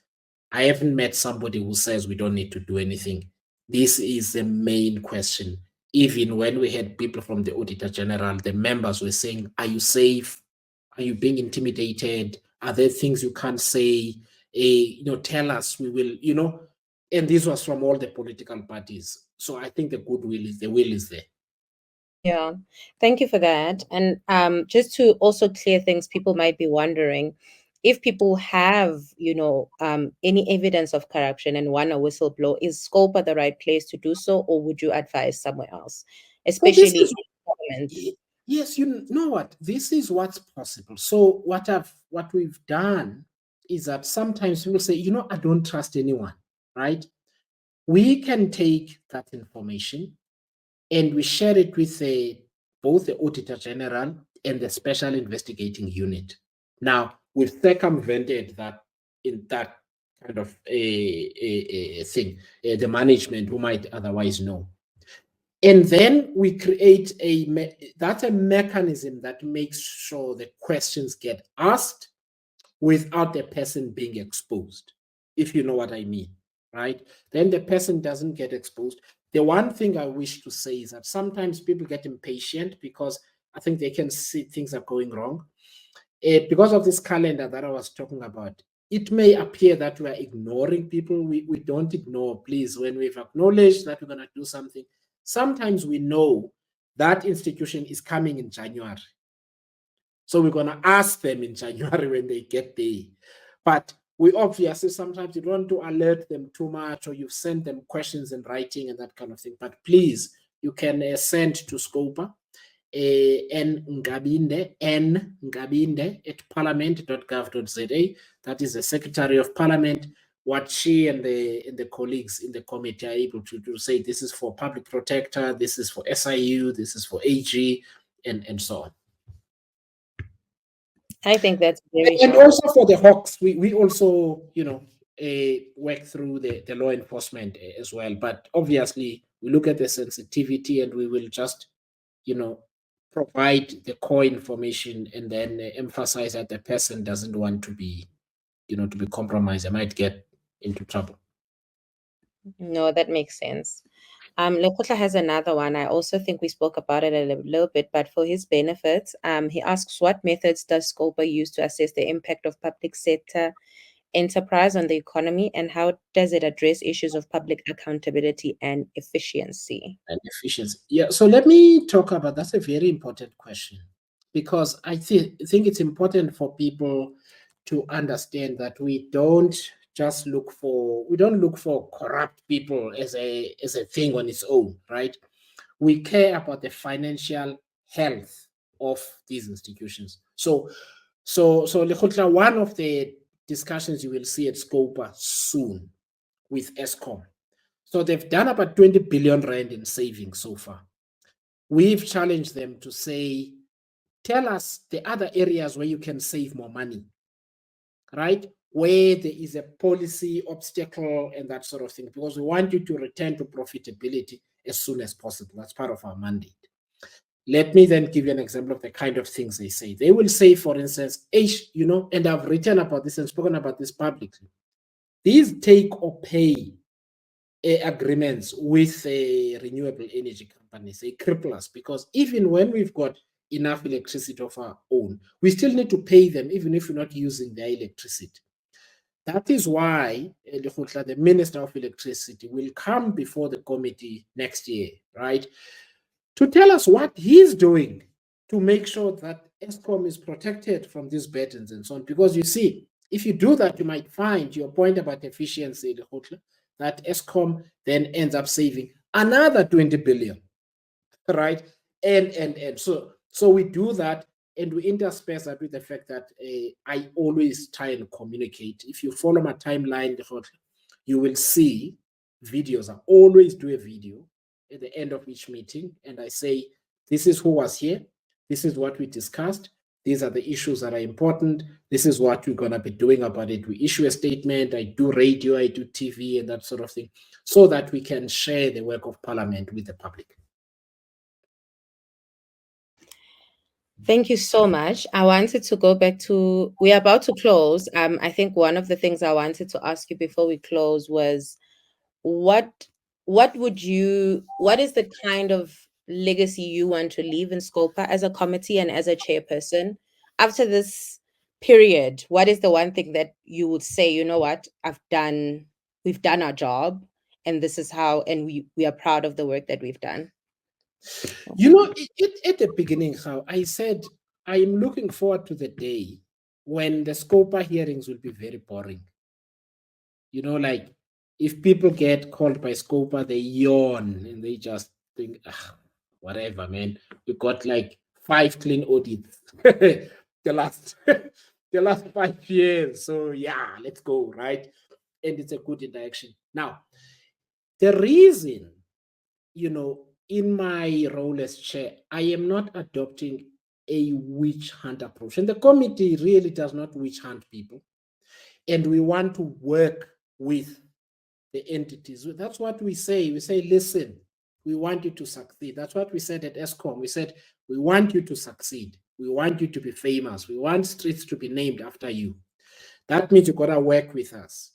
I haven't met somebody who says we don't need to do anything. This is the main question. Even when we had people from the Auditor General, the members were saying, are you safe? Are you being intimidated? Are there things you can't say? Tell us, we will, and this was from all the political parties. So I think the will is there. Yeah, thank you for that. And just to also clear things, people might be wondering if people have, any evidence of corruption and want a whistleblow, is SCOPA the right place to do so, or would you advise somewhere else, So this especially is in government? yes, you know what? This is what's possible. So what we've done is that sometimes people say, I don't trust anyone, right? We can take that information and we share it with both the Auditor General and the Special Investigating Unit. Now, we've circumvented that in that kind of a thing, the management who might otherwise know. And then we create that's a mechanism that makes sure the questions get asked without the person being exposed, if you know what I mean, right? Then the person doesn't get exposed. The one thing I wish to say is that sometimes people get impatient because I think they can see things are going wrong. Because of this calendar that I was talking about, it may appear that we are ignoring people. We don't ignore, please. When we've acknowledged that we're going to do something, sometimes we know that institution is coming in January. So we're going to ask them in January when they get there. But we obviously sometimes you don't want to alert them too much, or you've sent them questions in writing and that kind of thing. But please, you can send to SCOPA, N Ngabinde at parliament.gov.za. That is the Secretary of Parliament. What she and the colleagues in the committee are able to say, this is for Public Protector, this is for SIU, this is for AG, and so on. I think that's very And helpful. also for the Hawks, we also, work through the law enforcement as well. But obviously, we look at the sensitivity and we will just, provide the core information and then emphasize that the person doesn't want to be, to be compromised. They might get into trouble. No, that makes sense. Lekotla has another one. I also think we spoke about it a little bit, but for his benefit, he asks, what methods does SCOPA use to assess the impact of public sector enterprise on the economy, and how does it address issues of public accountability and efficiency? And efficiency. Yeah, so let me talk about that's a very important question, because I think it's important for people to understand that we don't look for corrupt people as a thing on its own, right? We care about the financial health of these institutions. So Lekgotla, one of the discussions you will see at SCOPA soon with Eskom. So they've done about 20 billion rand in savings so far. We've challenged them to say, tell us the other areas where you can save more money, right? Where there is a policy obstacle and that sort of thing, because we want you to return to profitability as soon as possible. That's part of our mandate. Let me then give you an example of the kind of things they say. They will say, for instance, and I've written about this and spoken about this publicly. These take or pay agreements with renewable energy companies, they cripple us, because even when we've got enough electricity of our own, we still need to pay them even if we're not using their electricity. That is why the Minister of Electricity will come before the committee next year, right, to tell us what he's doing to make sure that Eskom is protected from these burdens and so on. Because you see, if you do that, you might find your point about efficiency, that Eskom then ends up saving another 20 billion, right? And so we do that, and we intersperse that with the fact that I always try and communicate. If you follow my timeline, you will see videos. I always do a video at the end of each meeting, and I say, this is who was here, this is what we discussed, these are the issues that are important, this is what we're going to be doing about it. We issue a statement, I do radio, I do TV, and that sort of thing, so that we can share the work of Parliament with the public. Thank you so much. I wanted to go back to, we're about to close. I think one of the things I wanted to ask you before we close was what what is the kind of legacy you want to leave in Scopa as a committee and as a chairperson after this period? What is the one thing that you would say, you know what, we've done our job, and this is how, and we are proud of the work that we've done? You know, at the beginning, how I said, I am looking forward to the day when the SCOPA hearings will be very boring. You know, like if people get called by SCOPA, they yawn and they just think, "Ah, whatever, man. We got like 5 clean audits the last the last 5 years. So yeah, let's go, right? And it's a good interaction. Now, the reason, you know, in my role as chair, I am not adopting a witch hunt approach. And the committee really does not witch hunt people. And we want to work with the entities. That's what we say. We say, listen, we want you to succeed. That's what we said at ESCOM. We said, we want you to succeed. We want you to be famous. We want streets to be named after you. That means you got to work with us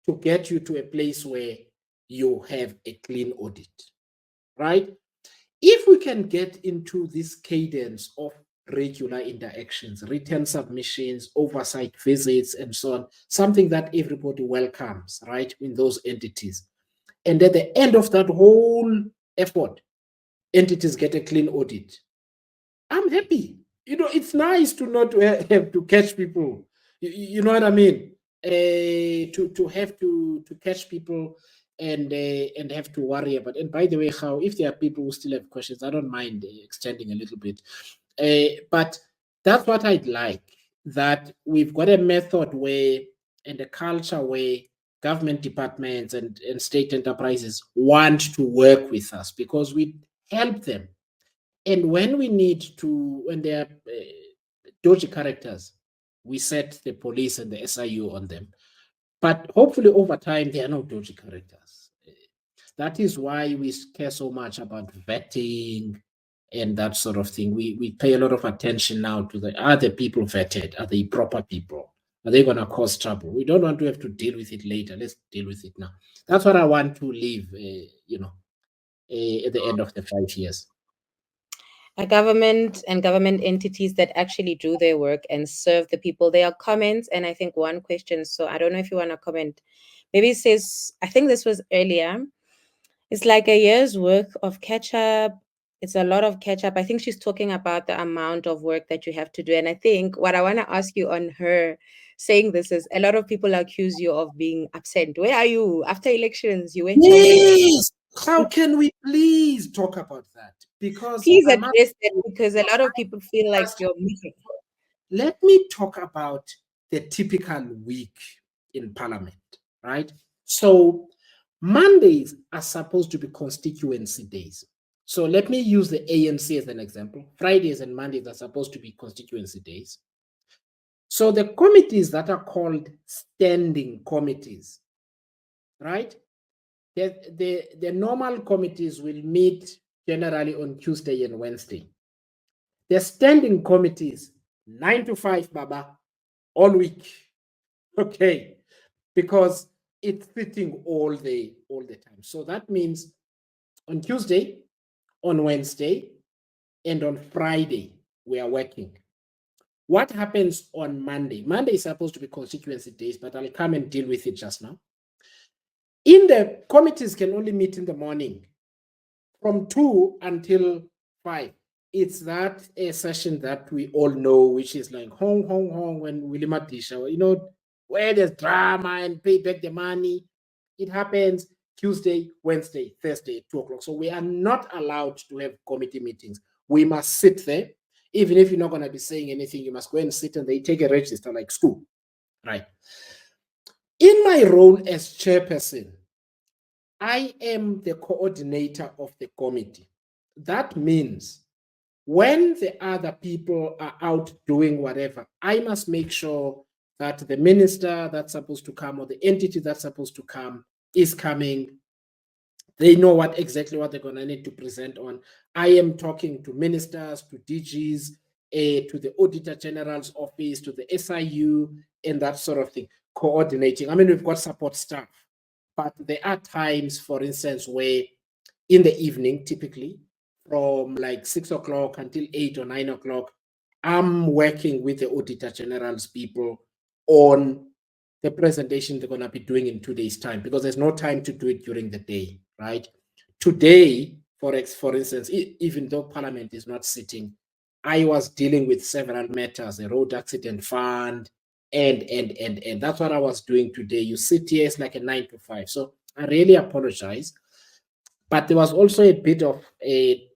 to get you to a place where you have a clean audit, right? If we can get into this cadence of regular interactions, written submissions, oversight visits, and so on, something that everybody welcomes, right, in those entities. And at the end of that whole effort, entities get a clean audit. I'm happy. You know, it's nice to not have to catch people. You know what I mean? To have to catch people and have to worry about. And by the way, how if there are people who still have questions, I don't mind extending a little bit. But that's what I'd like. That we've got a method where and a culture where government departments and state enterprises want to work with us because we help them. And when we need to, when there are dodgy characters, we set the police and the SIU on them. But hopefully, over time, there are no dodgy characters. That is why we care so much about vetting and that sort of thing. We pay a lot of attention now to are the people vetted? Are they proper people? Are they going to cause trouble? We don't want to have to deal with it later. Let's deal with it now. That's what I want to leave, at the end of the 5 years. A government and government entities that actually do their work and serve the people. There are comments, and I think one question. So I don't know if you want to comment. Maybe it says, I think this was earlier. It's like a year's worth of catch up. It's a lot of catch up. I think she's talking about the amount of work that you have to do. And I think what I want to ask you on her saying this is a lot of people accuse you of being absent. Where are you after elections? You went away. Yes. How can we please talk about that? Because Please I must address that because a lot of people feel like first, you're missing. let me talk about the typical week in Parliament, right? So Mondays are supposed to be constituency days. So let me use the ANC as an example. Fridays and Mondays are supposed to be constituency days. So the committees that are called standing committees, right? The normal committees will meet generally on Tuesday and Wednesday. The standing committees, 9 to 5, Baba, all week. Okay. Because it's sitting all the time. So that means on Tuesday, on Wednesday, and on Friday, we are working. What happens on Monday? Monday is supposed to be constituency days, but I'll come and deal with it just now. In the committees can only meet in the morning from 2 until 5. It's that a session that we all know, which is like hong hong hong when Willie Matisha, where there's drama and pay back the money. It happens Tuesday, Wednesday, Thursday, 2 o'clock. So we are not allowed to have committee meetings. We must sit there. Even if you're not going to be saying anything, you must go and sit and they take a register like school. Right. In my role as chairperson, I am the coordinator of the committee. That means when the other people are out doing whatever, I must make sure that the minister that's supposed to come or the entity that's supposed to come is coming. They know what they're going to need to present on. I am talking to ministers, to DGs, to the Auditor General's office, to the SIU, and that sort of thing, coordinating. I mean, we've got support staff, but there are times, for instance, where in the evening, typically from like 6 o'clock until 8 or 9 o'clock, I'm working with the Auditor General's people on the presentation they're going to be doing in 2 days' time, because there's no time to do it during the day, right? Today, for instance, even though Parliament is not sitting, I was dealing with several matters, the road accident fund, and that's what I was doing today. You sit here, it's like a 9 to 5. So I really apologize. But there was also a bit of a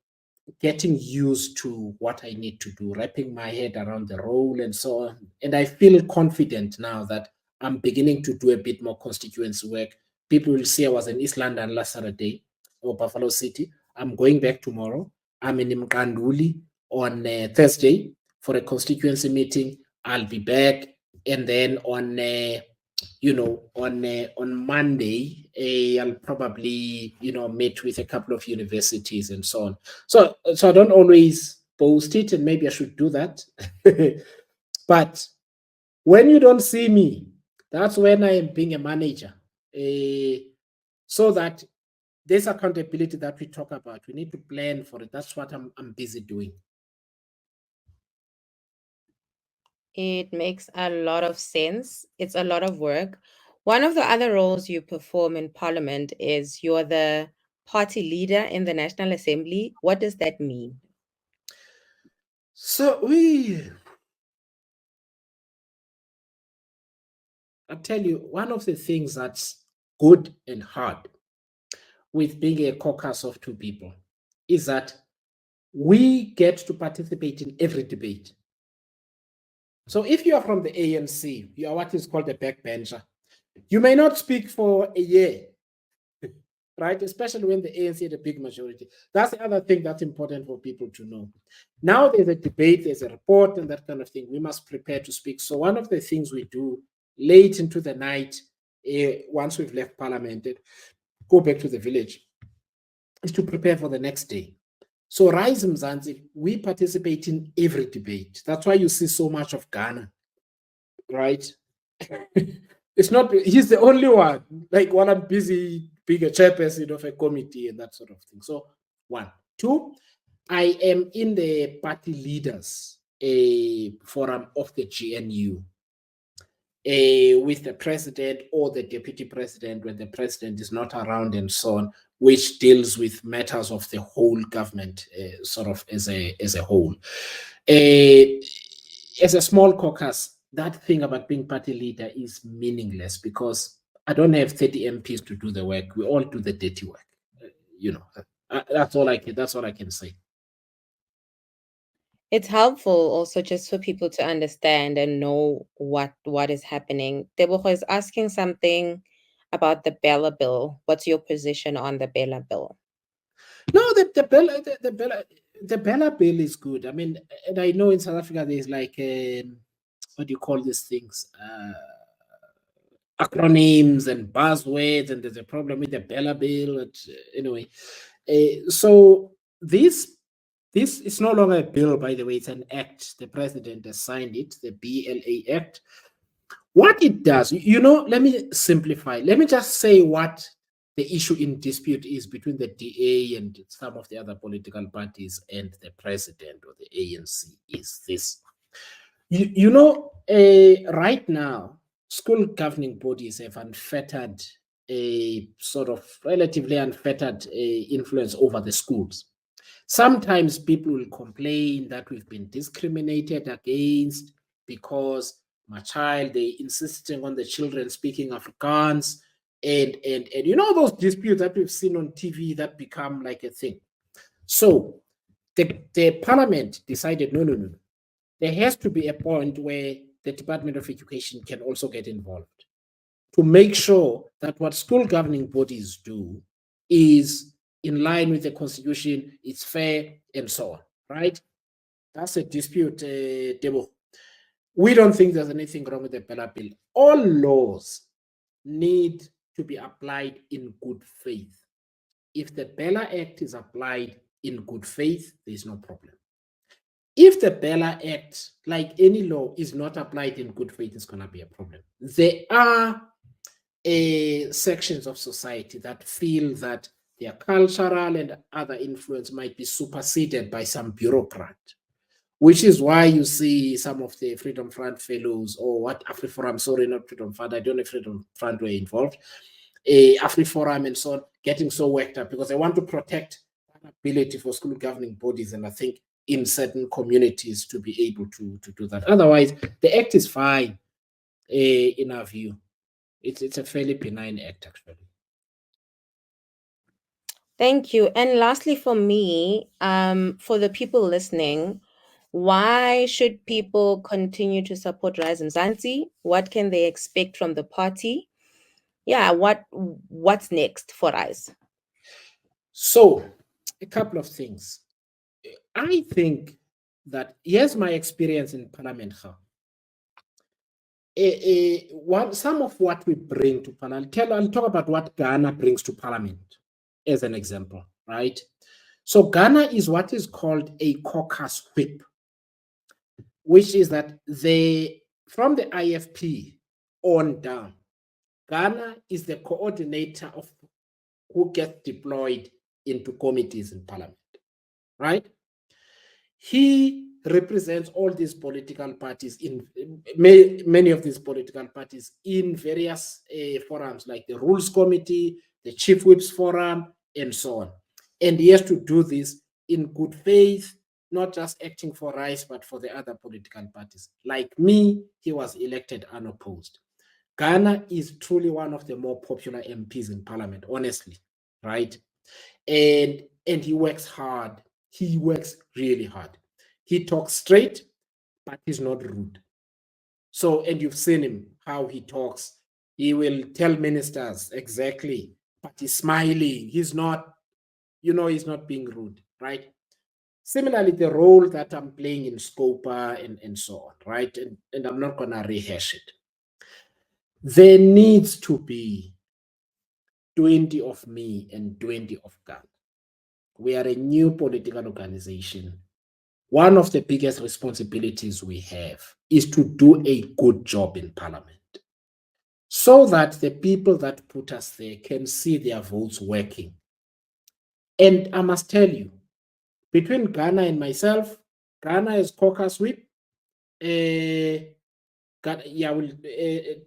getting used to what I need to do, wrapping my head around the role and so on. And I feel confident now that I'm beginning to do a bit more constituency work. People will see I was in East London last Saturday, or Buffalo City. I'm going back tomorrow. I'm in Mkanduli on Thursday for a constituency meeting. I'll be back. And then on on Monday, I'll probably meet with a couple of universities and so on. So I don't always post it, and maybe I should do that. But when you don't see me, that's when I am being a manager. So that this accountability that we talk about, we need to plan for it. That's what I'm busy doing. It makes a lot of sense. It's a lot of work. One of the other roles you perform in Parliament is you're the party leader in the National Assembly. What does that mean? So I tell you, one of the things that's good and hard with being a caucus of two people is that we get to participate in every debate. So if you are from the ANC, you are what is called a backbencher. You may not speak for a year, right? Especially when the ANC had a big majority. That's the other thing that's important for people to know. Now there's a debate, there's a report and that kind of thing. We must prepare to speak. So one of the things we do late into the night, once we've left Parliament, go back to the village, is to prepare for the next day. So RISE Mzansi, we participate in every debate. That's why you see so much of Ghana, right? It's not, he's the only one, like while I'm busy being a chairperson of a committee and that sort of thing. So one. Two, I am in the party leaders forum of the GNU. With the president or the deputy president when the president is not around and so on, which deals with matters of the whole government, sort of as a whole. As a small caucus, that thing about being party leader is meaningless because I don't have 30 MPs to do the work. We all do the dirty work. That's all I can say. It's helpful also just for people to understand and know what is happening. Tebogo is asking something about the Bella bill. What's your position on the Bella bill? No, the Bella bill is good. I mean, and I know in South Africa there's like what do you call these things? Acronyms and buzzwords, and there's a problem with the Bella bill. But anyway, so this is no longer a bill, by the way. It's an act. The president has signed it, the BLA Act. What it does, let me simplify. Let me just say what the issue in dispute is between the DA and some of the other political parties and the president or the ANC is this. Right now, school governing bodies have unfettered, a sort of relatively unfettered influence over the schools. Sometimes people will complain that we've been discriminated against because my child, they insisting on the children speaking Afrikaans, and those disputes that we've seen on TV that become like a thing. So the parliament decided no. There has to be a point where the Department of Education can also get involved to make sure that what school governing bodies do is in line with the Constitution, it's fair, and so on, right? That's a dispute, Debo. We don't think there's anything wrong with the Bella Bill. All laws need to be applied in good faith. If the Bella Act is applied in good faith, there's no problem. If the Bella Act, like any law, is not applied in good faith, it's going to be a problem. There are sections of society that feel that their cultural and other influence might be superseded by some bureaucrat, which is why you see some of the Freedom Front fellows, or what AfriForum, sorry, not Freedom Front, I don't know if Freedom Front were involved, AfriForum and so on, getting so worked up because they want to protect ability for school governing bodies, and I think in certain communities to be able to do that. Otherwise, the act is fine in our view. It's a fairly benign act, actually. Thank you. And lastly, for me, for the people listening, why should people continue to support RISE Mzansi? What can they expect from the party? Yeah, what's next for RISE? So, a couple of things. I think that here's my experience in Parliament. Some of what we bring to Parliament, I'll talk about what Ghana brings to Parliament as an example, right? So Ghana is what is called a caucus whip, which is that from the IFP on down, Ghana is the coordinator of who gets deployed into committees in Parliament, right? He represents all these political parties in many of these political parties in various forums like the Rules Committee, the Chief Whips Forum, and so on. And he has to do this in good faith, not just acting for RISE, but for the other political parties. Like me, he was elected unopposed. Ghana is truly one of the more popular MPs in Parliament, honestly, right? And he works hard. He works really hard. He talks straight, but he's not rude. So, and you've seen him, how he talks. He will tell ministers exactly, but he's smiling. He's not, he's not being rude, right? Similarly, the role that I'm playing in SCOPA and so on, right? And I'm not going to rehash it. There needs to be 20 of me and 20 of God. We are a new political organization. One of the biggest responsibilities we have is to do a good job in Parliament so that the people that put us there can see their votes working. And I must tell you, between Ghana and myself, Ghana is caucus whip.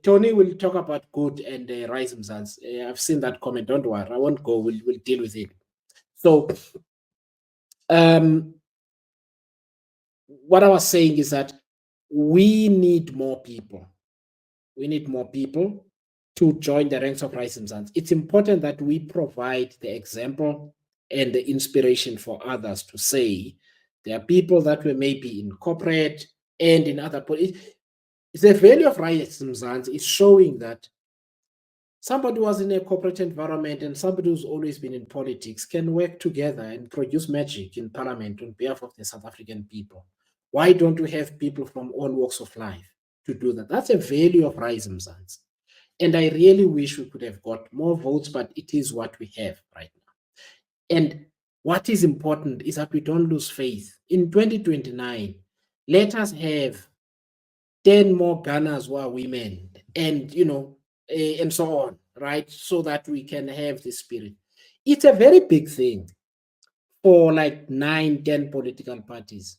Tony will talk about good and RISE Mzansi. I've seen that comment. Don't worry, I won't go. We'll deal with it. So, what I was saying is that we need more people. We need more people to join the ranks of RISE Mzansi. It's important that we provide the example and the inspiration for others to say there are people that were maybe in corporate and in other. The value of RISE Mzansi is showing that somebody who was in a corporate environment and somebody who's always been in politics can work together and produce magic in Parliament on behalf of the South African people. Why don't we have people from all walks of life to do that? That's a value of RISE Mzansi. And I really wish we could have got more votes, but it is what we have right now. And what is important is that we don't lose faith. In 2029, let us have 10 more Ghanas who are women and, and so on, right? So that we can have the spirit. It's a very big thing for like 9, 10 political parties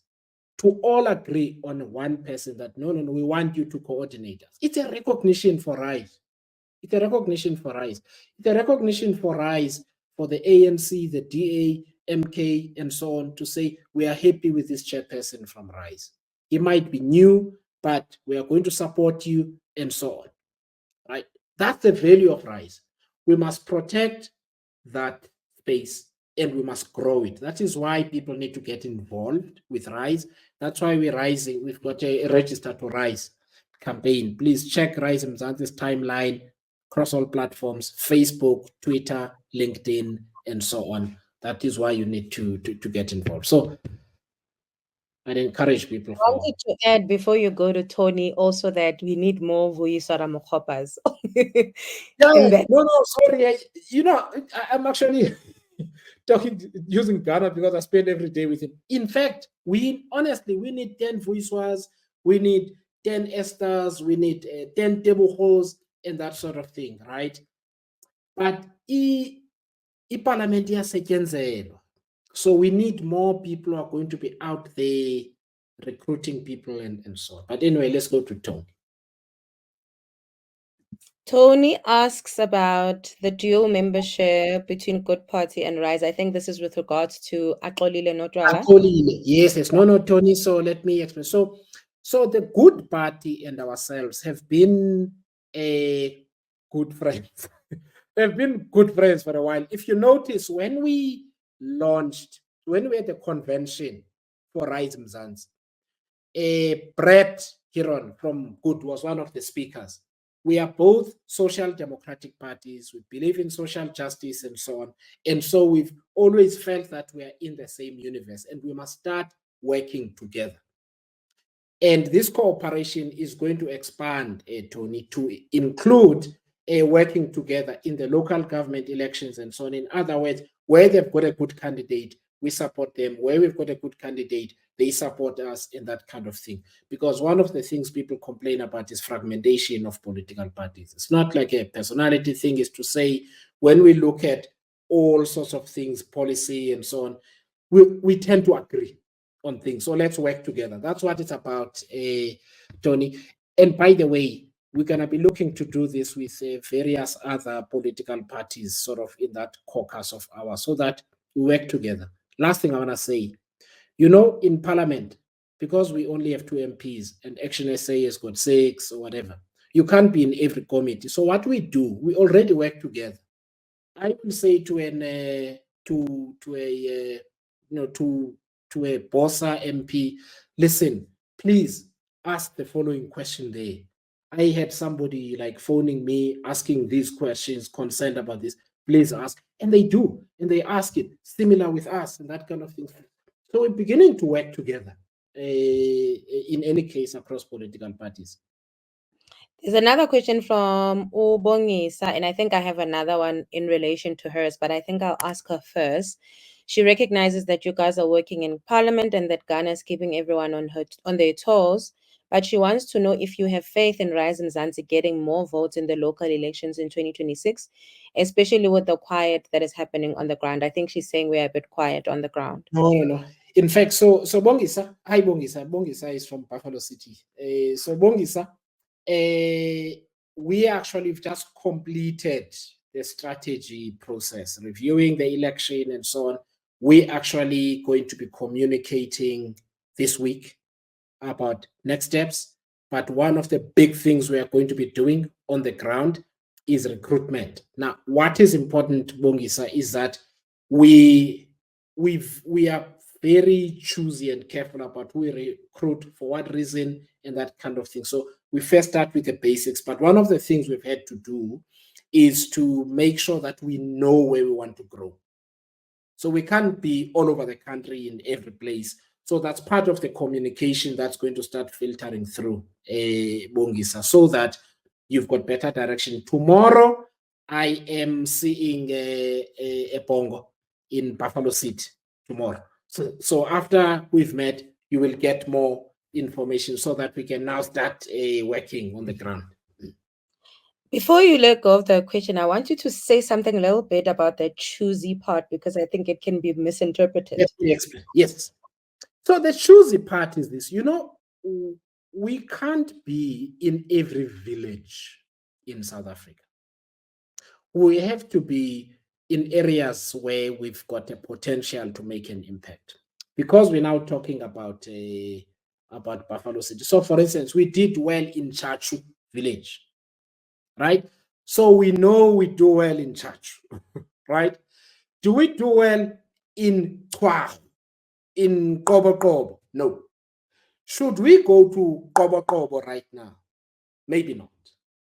to all agree on one person that, no, we want you to coordinate us. It's a recognition for RISE. It's a recognition for RISE. It's a recognition for RISE, for the ANC, the DA, MK, and so on, to say we are happy with this chairperson from RISE. He might be new, but we are going to support you, and so on. Right? That's the value of RISE. We must protect that space and we must grow it. That is why people need to get involved with RISE. That's why we're rising. We've got a register to RISE campaign. Please check RISE Mzansi's timeline across all platforms: Facebook, Twitter, LinkedIn, and so on. That is why you need to get involved. So I'd encourage people. I wanted to add before you go to Tony also that we need more Vuyisara Mokhopas. No, sorry. I'm actually using Ghana because I spend every day with him. In fact, we need 10 Vuiswas, we need 10 Esthers, we need 10 Tebohos, and that sort of thing, right? But iparliament iyasetyenzelwa. So we need more people who are going to be out there recruiting people and so on. But anyway, let's go to Tony. Tony asks about the dual membership between Good Party and RISE. I think this is with regards to Axolile Notwala. Yes, no, Tony. So let me explain. So the Good Party and ourselves have been good friends. They've been good friends for a while. If you notice, when we had the convention for RISE Mzansi, Brett Hiron from Good was one of the speakers. We are both social democratic parties. We believe in social justice and so on. And so we've always felt that we are in the same universe and we must start working together. And this cooperation is going to expand, Tony, to include working together in the local government elections and so on. In other words, where they've got a good candidate, we support them. Where we've got a good candidate, they support us, and that kind of thing. Because one of the things people complain about is fragmentation of political parties. It's not like a personality thing, is to say, when we look at all sorts of things, policy and so on, we tend to agree on things. So let's work together. That's what it's about, Tony. And by the way, we're going to be looking to do this with various other political parties sort of in that caucus of ours so that we work together. Last thing I want to say, in Parliament, because we only have 2 MPs and Action SA has got 6 or whatever, you can't be in every committee. So what we do, we already work together. I will say to a BOSA MP, listen, please ask the following question there. I had somebody like phoning me asking these questions, concerned about this. Please ask. And they do. And they ask it, similar with us and that kind of thing. So we're beginning to work together in any case across political parties. There's another question from Ubongisa, and I think I have another one in relation to hers, but I think I'll ask her first. She recognizes that you guys are working in Parliament and that Ghana is keeping everyone on their toes, but she wants to know if you have faith in RISE Mzansi getting more votes in the local elections in 2026, especially with the quiet that is happening on the ground. I think she's saying we're a bit quiet on the ground. No. In fact, so Bongisa, hi Bongisa. Bongisa is from Buffalo City. So Bongisa, we actually just completed the strategy process, reviewing the election and so on. We're actually going to be communicating this week about next steps. But one of the big things we are going to be doing on the ground is recruitment. Now, what is important, Bongisa, is that we are very choosy and careful about who we recruit, for what reason, and that kind of thing. So we first start with the basics. But one of the things we've had to do is to make sure that we know where we want to grow. So we can't be all over the country in every place. So that's part of the communication that's going to start filtering through, Bongisa, so that you've got better direction. Tomorrow, I am seeing a Bongo in Buffalo City tomorrow. So after we've met, you will get more information so that we can now start working on the ground. Before you let go of the question, I want you to say something a little bit about the choosy part because I think it can be misinterpreted. Let me explain. Yes. So the choosy part is this, we can't be in every village in South Africa. We have to be in areas where we've got a potential to make an impact. Because we're now talking about Buffalo City. So for instance, we did well in Chachu village, right? So we know we do well in Chachu, right? Do we do well in Twahu, in Kobo? No. Should we go to Kobo right now? Maybe not.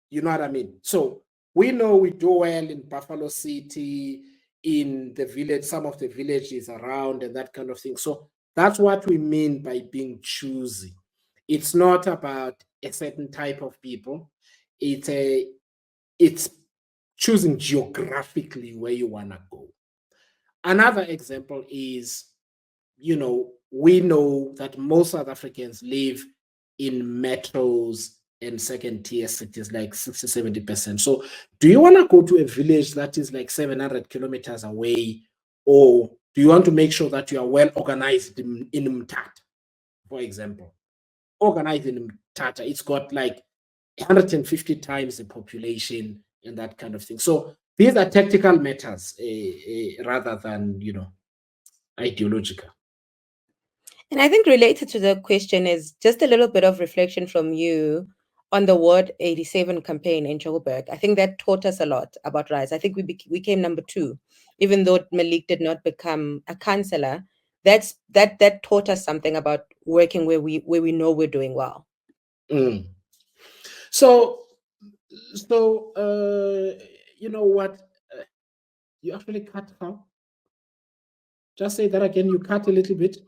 You know what I mean? So we know we do well in Buffalo City, in the village, some of the villages around and that kind of thing. So that's what we mean by being choosy. It's not about a certain type of people. It's choosing geographically where you want to go. Another example is, we know that most South Africans live in metros and second tier cities, like 60-70%. So do you want to go to a village that is like 700 kilometers away, or do you want to make sure that you are well organized in Mthatha, for example? Organized in Mthatha, it's got like 150 times the population and that kind of thing. So these are tactical matters rather than, ideological. And I think related to the question is just a little bit of reflection from you on the Ward 87 campaign in Joburg. I think that taught us a lot about RISE. I think we came number 2, even though Malik did not become a councillor. That taught us something about working where we know we're doing well. Mm. So you know what? You actually cut how? Just say that again. You cut a little bit.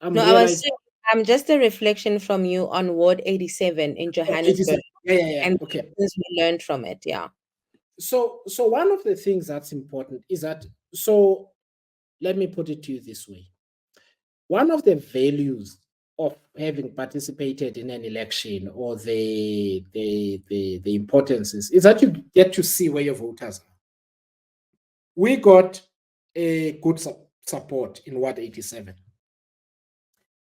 No, I was saying, just a reflection from you on Ward 87 in Johannesburg. 87. Yeah. And Okay. the lessons we learned from it. Yeah. So one of the things that's important is that, so let me put it to you this way. One of the values of having participated in an election, or the importance is that you get to see where your voters are. We got a good support in Ward 87.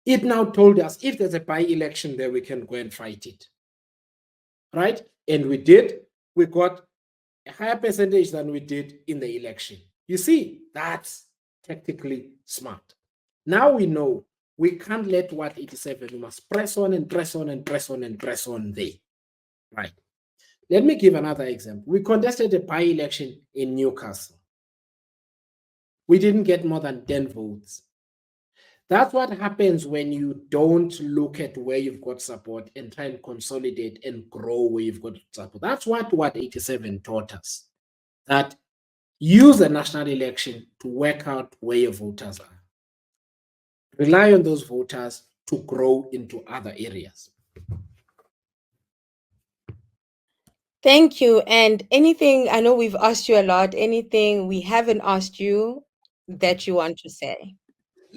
It now told us if there's a by-election there, we can go and fight it. Right? And we did. We got a higher percentage than we did in the election. You see, that's tactically smart. Now we know we can't let Ward 87, we must press on and press on and press on and press on there. Right. Let me give another example. We contested a by-election in Newcastle. We didn't get more than 10 votes. That's what happens when you don't look at where you've got support and try and consolidate and grow where you've got support. That's what Ward 87 taught us. That use the national election to work out where your voters are. Rely on those voters to grow into other areas. Thank you. And anything, I know we've asked you a lot, anything we haven't asked you that you want to say?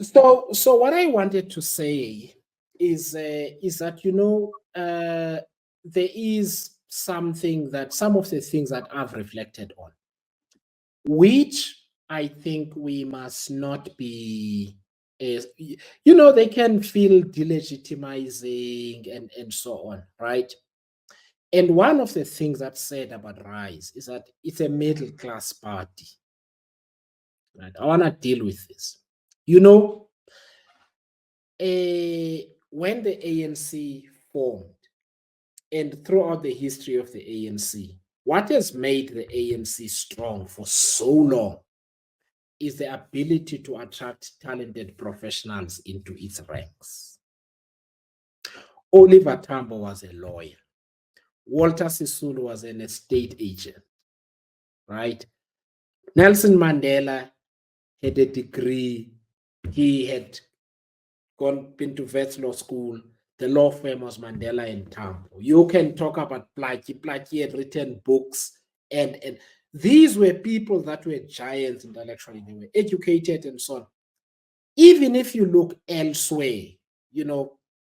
So what I wanted to say is that, there is something that some of the things that I've reflected on, which I think we must not be, they can feel delegitimizing and so on, right? And one of the things that's said about RISE is that it's a middle class party. Right? I want to deal with this. When the ANC formed, and throughout the history of the ANC, what has made the ANC strong for so long is the ability to attract talented professionals into its ranks. Oliver Tambo was a lawyer. Walter Sisulu was an estate agent, right? Nelson Mandela had a degree. He had been to vet law school. The law firm was Mandela and Tambo. You can talk about Plaatje. Plaatje had written books, and these were people that were giants intellectually. They were educated and so on. Even if you look elsewhere,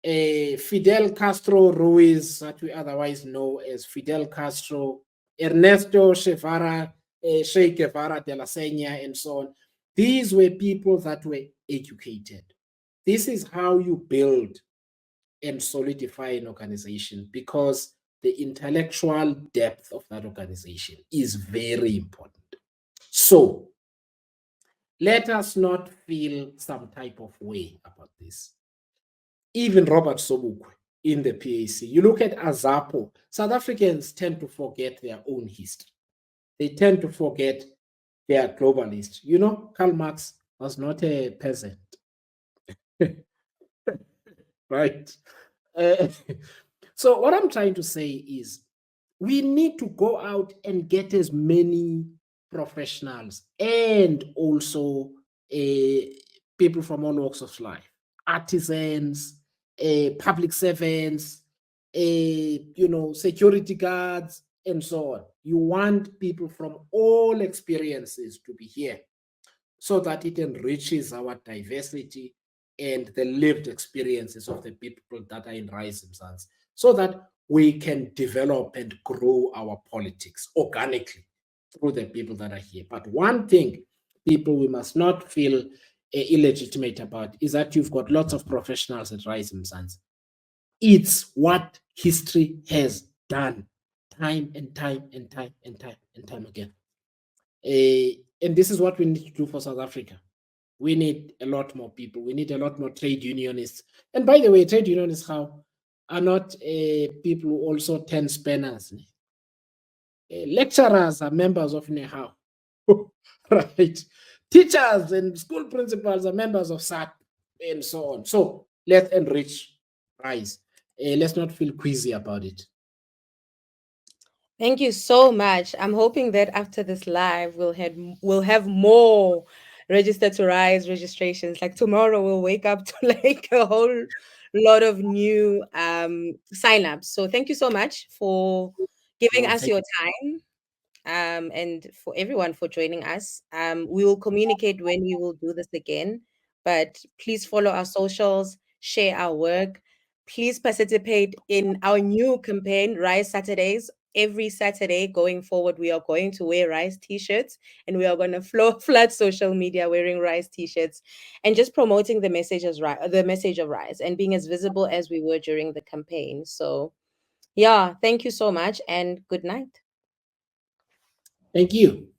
Fidel Castro Ruiz, that we otherwise know as Fidel Castro, Ernesto Che Guevara de la Seña, and so on. These were people that were educated. This is how you build and solidify an organization, because the intellectual depth of that organization is very important. So let us not feel some type of way about this. Even Robert Sobukwe in the PAC, you look at Azapo, South Africans tend to forget their own history. They tend to forget their global history. Karl Marx was not a peasant. Right? So what I'm trying to say is we need to go out and get as many professionals and also people from all walks of life, artisans, public servants, security guards, and so on. You want people from all experiences to be here so that it enriches our diversity and the lived experiences of the people that are in RISE Mzansi, so that we can develop and grow our politics organically through the people that are here. But one thing, people, we must not feel illegitimate about is that you've got lots of professionals at RISE Mzansi. It's what history has done time and time and time and time and time again. And this is what we need to do for South Africa. We need a lot more people. We need a lot more trade unionists. And by the way, trade unionists are not people who also turn spanners. Lecturers are members of NEHAW, right? Teachers and school principals are members of SAT and so on. So let's enrich RISE. Let's not feel queasy about it. Thank you so much. I'm hoping that after this live, we'll have more registered to rise registrations. Like tomorrow, we'll wake up to like a whole lot of new signups. So thank you so much for giving No, us thank your you. time, and for everyone for joining us. We will communicate when we will do this again, but please follow our socials, share our work. Please participate in our new campaign, Rise Saturdays. Every Saturday going forward, we are going to wear Rise t-shirts, and we are going to flood social media wearing Rise t-shirts and just promoting the the message of Rise and being as visible as we were during the campaign. So, yeah, thank you so much and good night. Thank you.